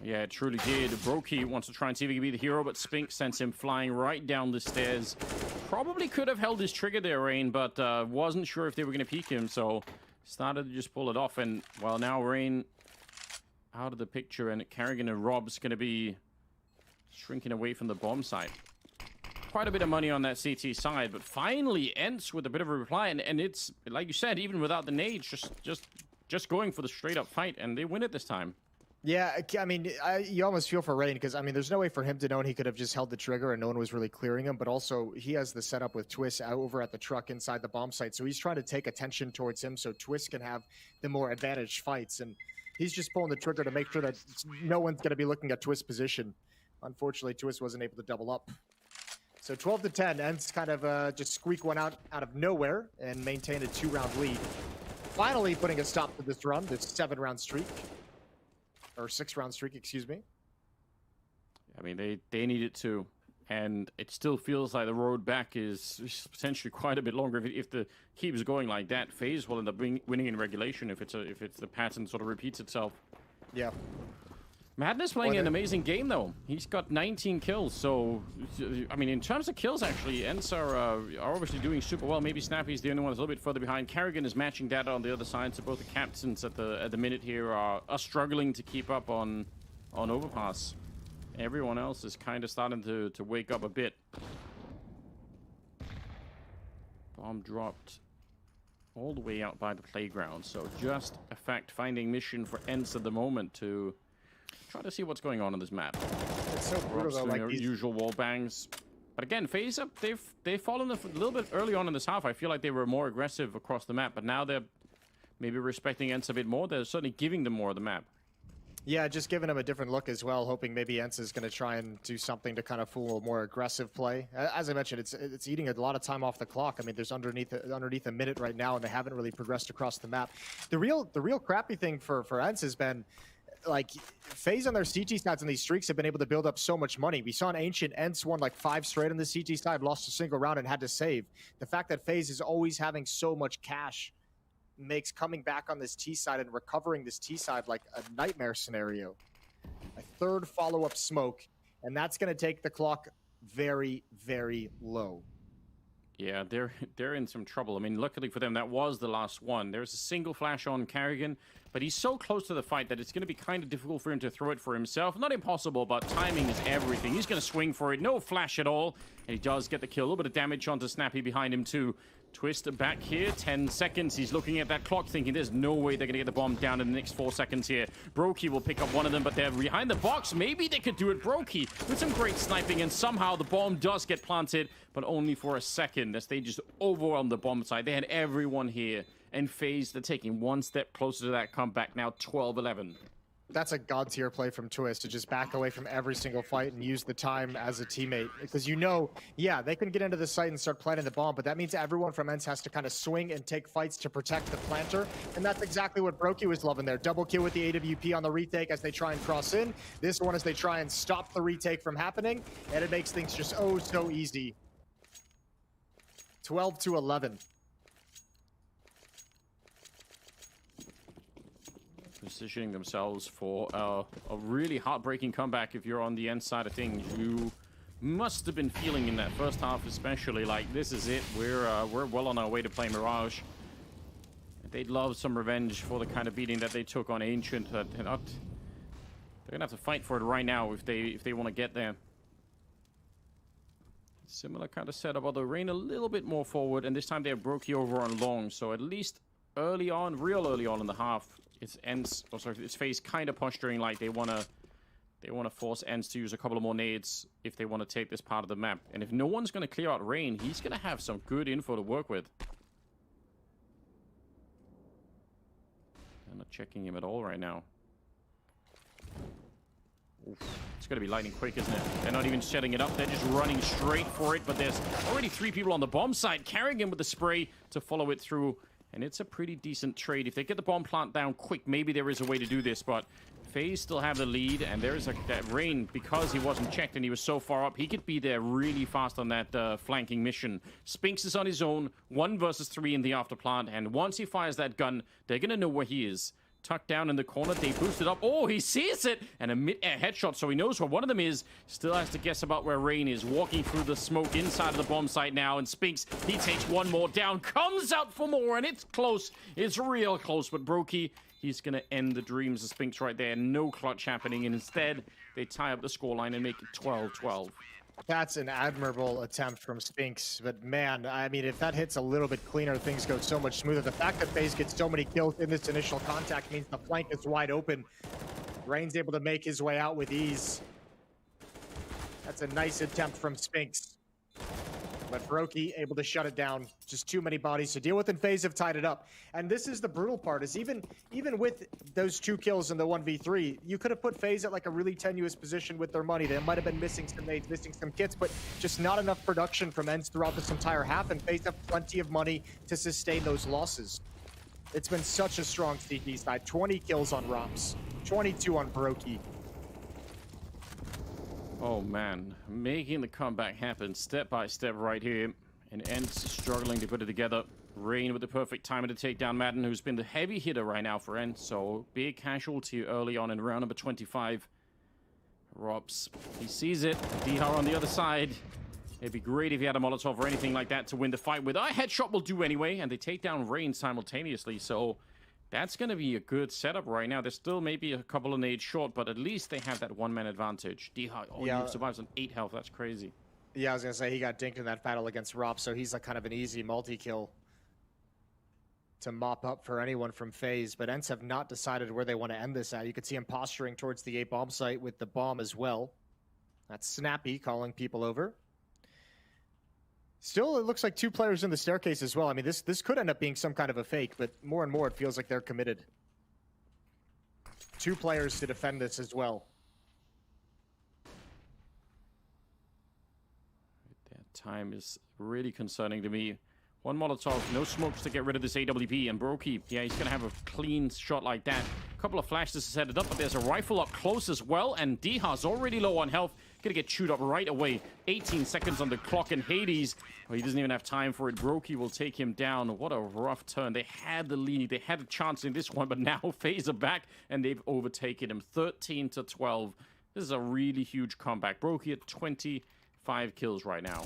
Yeah, it truly did. Brokey wants to try and see if he can be the hero, but Spink sends him flying right down the stairs. Probably could have held his trigger there, Rain, but wasn't sure if they were going to peek him, so started to just pull it off. And, well, now Rain out of the picture, and Carrigan and Rob's going to be shrinking away from the bomb site. Quite a bit of money on that CT side, but finally ENCE with a bit of a reply, and it's, like you said, even without the nades, just going for the straight-up fight, and they win it this time. Yeah, I mean, you almost feel for Rain because, I mean, there's no way for him to know, and he could have just held the trigger and no one was really clearing him, but also he has the setup with Twist over at the truck inside the bomb site, so he's trying to take attention towards him so Twist can have the more advantaged fights, and he's just pulling the trigger to make sure that no one's going to be looking at Twist's position. Unfortunately, Twist wasn't able to double up. So 12 to 10, ENCE kind of just squeak one out of nowhere and maintain a 2-round lead. Finally putting a stop to this run, this 7-round streak. Or 6-round streak, excuse me. I mean, they need it too. And it still feels like the road back is potentially quite a bit longer. If it keeps going like that, FaZe will end up winning in regulation if it's the pattern sort of repeats itself. Yeah. Madness playing an amazing game, though. He's got 19 kills, so, I mean, in terms of kills, actually, ENCE are obviously doing super well. Maybe Snappy's the only one that's a little bit further behind. Carrigan is matching that on the other side, so both the captains at the minute here are struggling to keep up on Overpass. Everyone else is kind of starting to wake up a bit. Bomb dropped all the way out by the playground, so just a fact-finding mission for ENCE at the moment to try to see what's going on this map. It's so brutal, though, like these usual wall bangs. But again, FaZe up, they've fallen a little bit early on in this half. I feel like they were more aggressive across the map, but now they're maybe respecting ENCE a bit more. They're certainly giving them more of the map. Yeah, just giving them a different look as well, hoping maybe ENCE is going to try and do something to kind of fool a more aggressive play. As I mentioned, it's eating a lot of time off the clock. I mean, there's underneath a minute right now, and they haven't really progressed across the map. The real crappy thing for ENCE has been, like, FaZe on their CT stats and these streaks have been able to build up so much money. We saw an Ancient ENCE won like 5 straight on the CT side, lost a single round and had to save. The fact that FaZe is always having so much cash makes coming back on this T side and recovering this T side like a nightmare scenario. A third follow-up smoke, and that's going to take the clock very, very low. Yeah, they're in some trouble. I mean, luckily for them, that was the last one. There's a single flash on Carrigan, but he's so close to the fight that it's going to be kind of difficult for him to throw it for himself. Not impossible, but timing is everything. He's going to swing for it. No flash at all, and he does get the kill. A little bit of damage onto Snappy behind him, too. Twist back here, 10 seconds. He's looking at that clock thinking there's no way they're going to get the bomb down in the next 4 seconds here. Brokey will pick up one of them, but they're behind the box. Maybe they could do it. Brokey with some great sniping, and somehow the bomb does get planted, but only for a second as they just overwhelmed the bomb side. They had everyone here, and FaZe, they're taking one step closer to that comeback now, 12-11. That's a god tier play from Twist to just back away from every single fight and use the time as a teammate. Because you know, yeah, they can get into the site and start planting the bomb, but that means everyone from ENCE has to kind of swing and take fights to protect the planter. And that's exactly what Brokey was loving there. Double kill with the AWP on the retake as they try and cross in. This one as they try and stop the retake from happening. And it makes things just oh so easy. 12-11. Positioning themselves for a really heartbreaking comeback. If you're on the end side of things, you must have been feeling in that first half especially like this is it, we're well on our way to play Mirage. They'd love some revenge for the kind of beating that they took on Ancient. They're gonna have to fight for it right now if they want to get there. Similar kind of setup, although Rain a little bit more forward, and this time they have Brokey over on long, so at least early on, real early on in the half, it's ENCE, oh sorry, it's FaZe kind of posturing like they want to force ENCE to use a couple of more nades if they want to take this part of the map. And if no one's going to clear out Rain, he's going to have some good info to work with. I'm not checking him at all right now. Oof. It's going to be lightning quick, isn't it? They're not even setting it up. They're just running straight for it. But there's already 3 people on the bomb site carrying him with the spray to follow it through. And it's a pretty decent trade. If they get the bomb plant down quick, maybe there is a way to do this. But FaZe still have the lead. And there is that Rain, because he wasn't checked and he was so far up, he could be there really fast on that flanking mission. Spinks is on his own. 1 versus 3 in the after plant. And once he fires that gun, they're going to know where he is. Tucked down in the corner, they boost it up. Oh, he sees it! And a mid-air headshot, so he knows where one of them is. Still has to guess about where Rain is. Walking through the smoke inside of the bomb site now. And Spinks, he takes one more down. Comes out for more, and it's close. It's real close. But Brokey, he's going to end the dreams of Spinks right there. No clutch happening. And instead, they tie up the scoreline and make it 12-12. That's an admirable attempt from Spinks, but man, I mean, if that hits a little bit cleaner, things go so much smoother. The fact that FaZe gets so many kills in this initial contact means the flank is wide open. Rain's able to make his way out with ease. That's a nice attempt from Spinks. But Brokey able to shut it down. Just too many bodies to deal with, and FaZe have tied it up. And this is the brutal part, is even with those 2 kills in the 1v3, you could have put FaZe at like a really tenuous position with their money. They might have been missing some nades, missing some kits, but just not enough production from ENCE throughout this entire half, and FaZe have plenty of money to sustain those losses. It's been such a strong CG side. 20 kills on Rops, 22 on Brokey. Oh man, making the comeback happen step by step right here. And ENCE struggling to put it together. Rain with the perfect timing to take down Madden, who's been the heavy hitter right now for ENCE. So big casualty early on in round number 25. Robs, he sees it. Dihar on the other side. It'd be great if he had a Molotov or anything like that to win the fight with. A headshot will do anyway, and they take down Rain simultaneously. So that's going to be a good setup right now. They're still maybe a couple of nades short, but at least they have that 1-man advantage. Dihar, oh, yeah, he survives on 8 health. That's crazy. Yeah, I was going to say, he got dinked in that battle against Rob, so he's like kind of an easy multi-kill to mop up for anyone from FaZe. But ENCE have not decided where they want to end this at. You could see him posturing towards the A bomb site with the bomb as well. That's Snappy calling people over. Still, it looks like 2 players in the staircase as well. I mean, this could end up being some kind of a fake, but more and more it feels like they're committed. 2 players to defend this as well. That time is really concerning to me. 1 Molotov, no smokes to get rid of this AWP, and Brokey, yeah, he's going to have a clean shot like that. A couple of flashes to set it up, but there's a rifle up close as well, and Dihar's already low on health. Gonna get chewed up right away. 18 seconds on the clock, and Hades, well, he doesn't even have time for it. Brokey will take him down. What a rough turn. They had the lead. They had a chance in this one, but now FaZe are back, and they've overtaken him. 13-12. This is a really huge comeback. Brokey at 25 kills right now.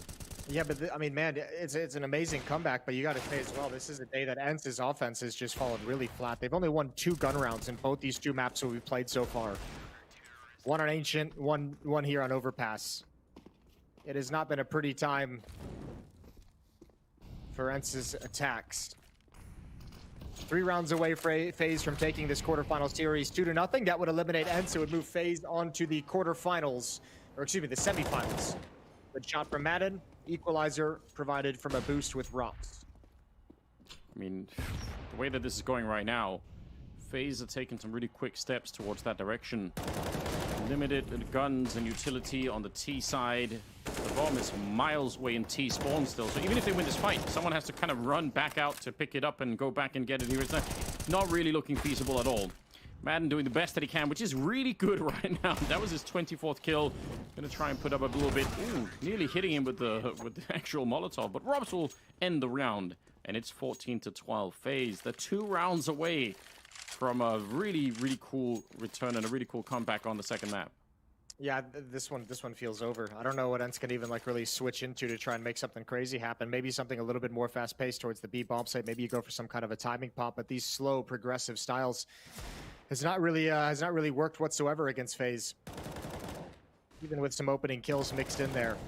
Yeah, but I mean, man, it's an amazing comeback, but you got to say as well, this is a day that ENCE's offense has just fallen really flat. They've only won 2 gun rounds in both these 2 maps that we've played so far. 1 on Ancient, one here on Overpass. It has not been a pretty time for ENCE's attacks. 3 rounds away for FaZe from taking this quarterfinal series 2-0. That would eliminate ENCE. It would move FaZe on to the quarterfinals, or excuse me, the semifinals. Good shot from Madden. Equalizer provided from a boost with Rops. I mean, the way that this is going right now, FaZe are taking some really quick steps towards that direction. Limited guns and utility on the T side. The bomb is miles away in T spawn still, so even if they win this fight, someone has to kind of run back out to pick it up and go back and get it here. It's not really looking feasible at all. Madden doing the best that he can, which is really good right now. That was his 24th kill. Gonna try and put up a little bit. Ooh, nearly hitting him with the actual Molotov, but Robs will end the round, and it's 14-12. FaZe, they're 2 rounds away from a really, really cool return and a really cool comeback on the second map. Yeah, this one feels over. I don't know what ENCE can even like really switch into to try and make something crazy happen. Maybe something a little bit more fast-paced towards the B bomb site. Maybe you go for some kind of a timing pop, but these slow, progressive styles has not really worked whatsoever against FaZe. Even with some opening kills mixed in there.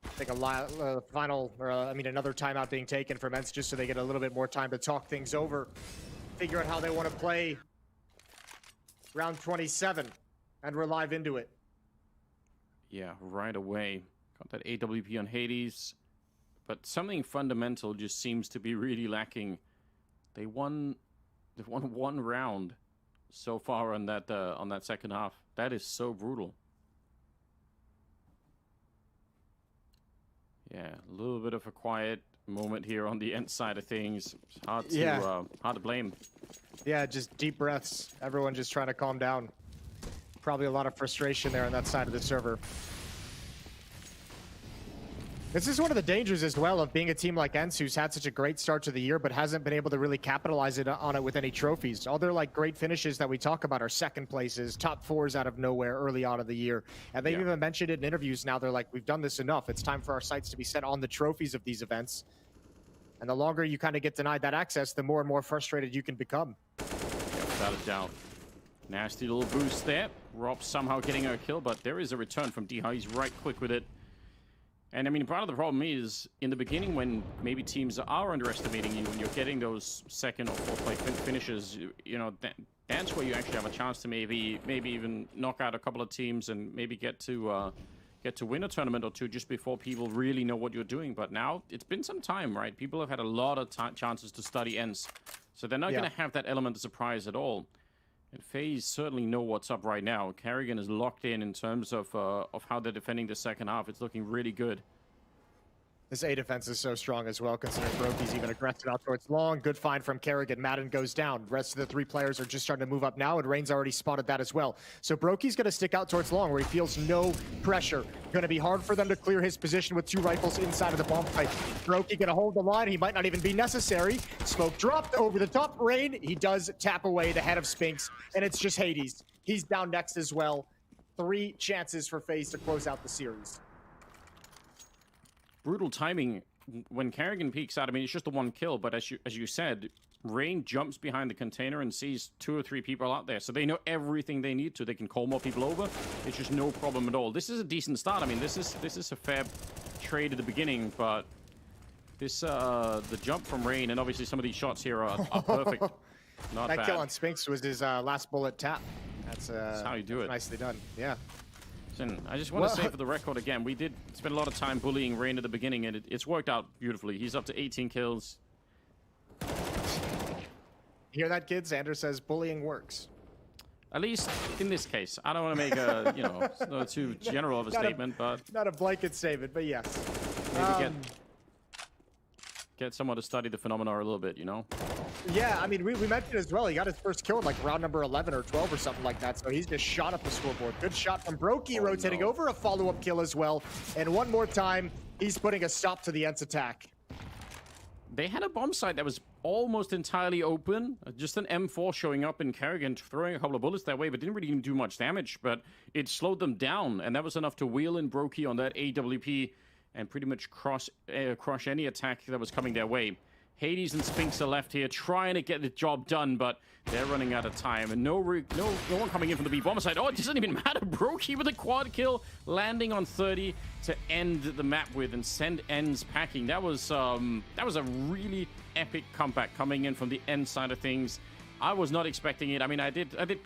I think another timeout being taken from ENCE just so they get a little bit more time to talk things over, figure out how they want to play round 27, and we're live into it. Yeah, right away. Got that AWP on Hades, but something fundamental just seems to be really lacking. They won They've won one round so far on that second half. That is so brutal. Yeah, a little bit of a quiet moment here on the ENCE side of things. It's hard to blame. Yeah, just deep breaths. Everyone just trying to calm down. Probably a lot of frustration there on that side of the server. This is one of the dangers as well of being a team like ENCE, who's had such a great start to the year, but hasn't been able to really capitalize on it with any trophies. All their like great finishes that we talk about are second places, top fours out of nowhere early on in the year. And they've even mentioned it in interviews now. They're like, we've done this enough. It's time for our sights to be set on the trophies of these events. And the longer you kind of get denied that access, the more and more frustrated you can become. Yeah, without a doubt. Nasty little boost there. Rob somehow getting a kill, but there is a return from D-High. He's right quick with it. And I mean, part of the problem is in the beginning when maybe teams are underestimating you, when you're getting those second or fourth play finishes, you know, that's where you actually have a chance to maybe even knock out a couple of teams and maybe get to win a tournament or two just before people really know what you're doing. But now it's been some time, right? People have had a lot of chances to study ENCE, so they're not going to have that element of surprise at all. And FaZe certainly know what's up right now. Karrigan is locked in terms of how they're defending the second half. It's looking really good. This A defense is so strong as well, considering Broky's even aggressive out towards long. Good find from Karrigan. Madden goes down. The rest of the three players are just starting to move up now, and Rain's already spotted that as well. So Broky's going to stick out towards long, where he feels no pressure. Going to be hard for them to clear his position with two rifles inside of the bomb fight. Broky going to hold the line. He might not even be necessary. Smoke dropped over the top. Rain, he does tap away the head of Spinks, and it's just Hades. He's down next as well. 3 chances for FaZe to close out the series. Brutal timing when Karrigan peeks out. I mean, it's just the one kill, but as you said, Rain jumps behind the container and sees 2 or 3 people out there, so they know everything they need to. They can call more people over. It's just no problem at all. This is a decent start. I mean, this is a fair trade at the beginning, but this the jump from Rain and obviously some of these shots here are perfect. Not that bad. kill on Spinks was his last bullet tap. That's how you do it. Nicely done. Yeah. I just want to say for the record again, we did spend a lot of time bullying Rain at the beginning, and it's worked out beautifully. He's up to 18 kills. Hear that, kids? Xander says bullying works. At least in this case. I don't want to make a, you know, not too general of a statement, but... Not a blanket statement, but yes. Maybe get someone to study the phenomena a little bit, you know? Yeah, I mean, we mentioned as well, he got his first kill in like round number 11 or 12 or something like that, so he's just shot up the scoreboard. Good shot from Broky, rotating over, a follow-up kill as well. And one more time, he's putting a stop to the ENCE attack. They had a bomb site that was almost entirely open. Just an M4 showing up and Karrigan throwing a couple of bullets that way, but didn't really even do much damage. But it slowed them down, and that was enough to wheel in Broky on that AWP and pretty much crush any attack that was coming their way. Hades and Spinks are left here trying to get the job done, but they're running out of time. And no one coming in from the B bomber side. Oh, it doesn't even matter. Broky with a quad kill, landing on 30 to end the map with and send ENCE packing. That was a really epic comeback coming in from the ENCE side of things. I was not expecting it. I mean, I did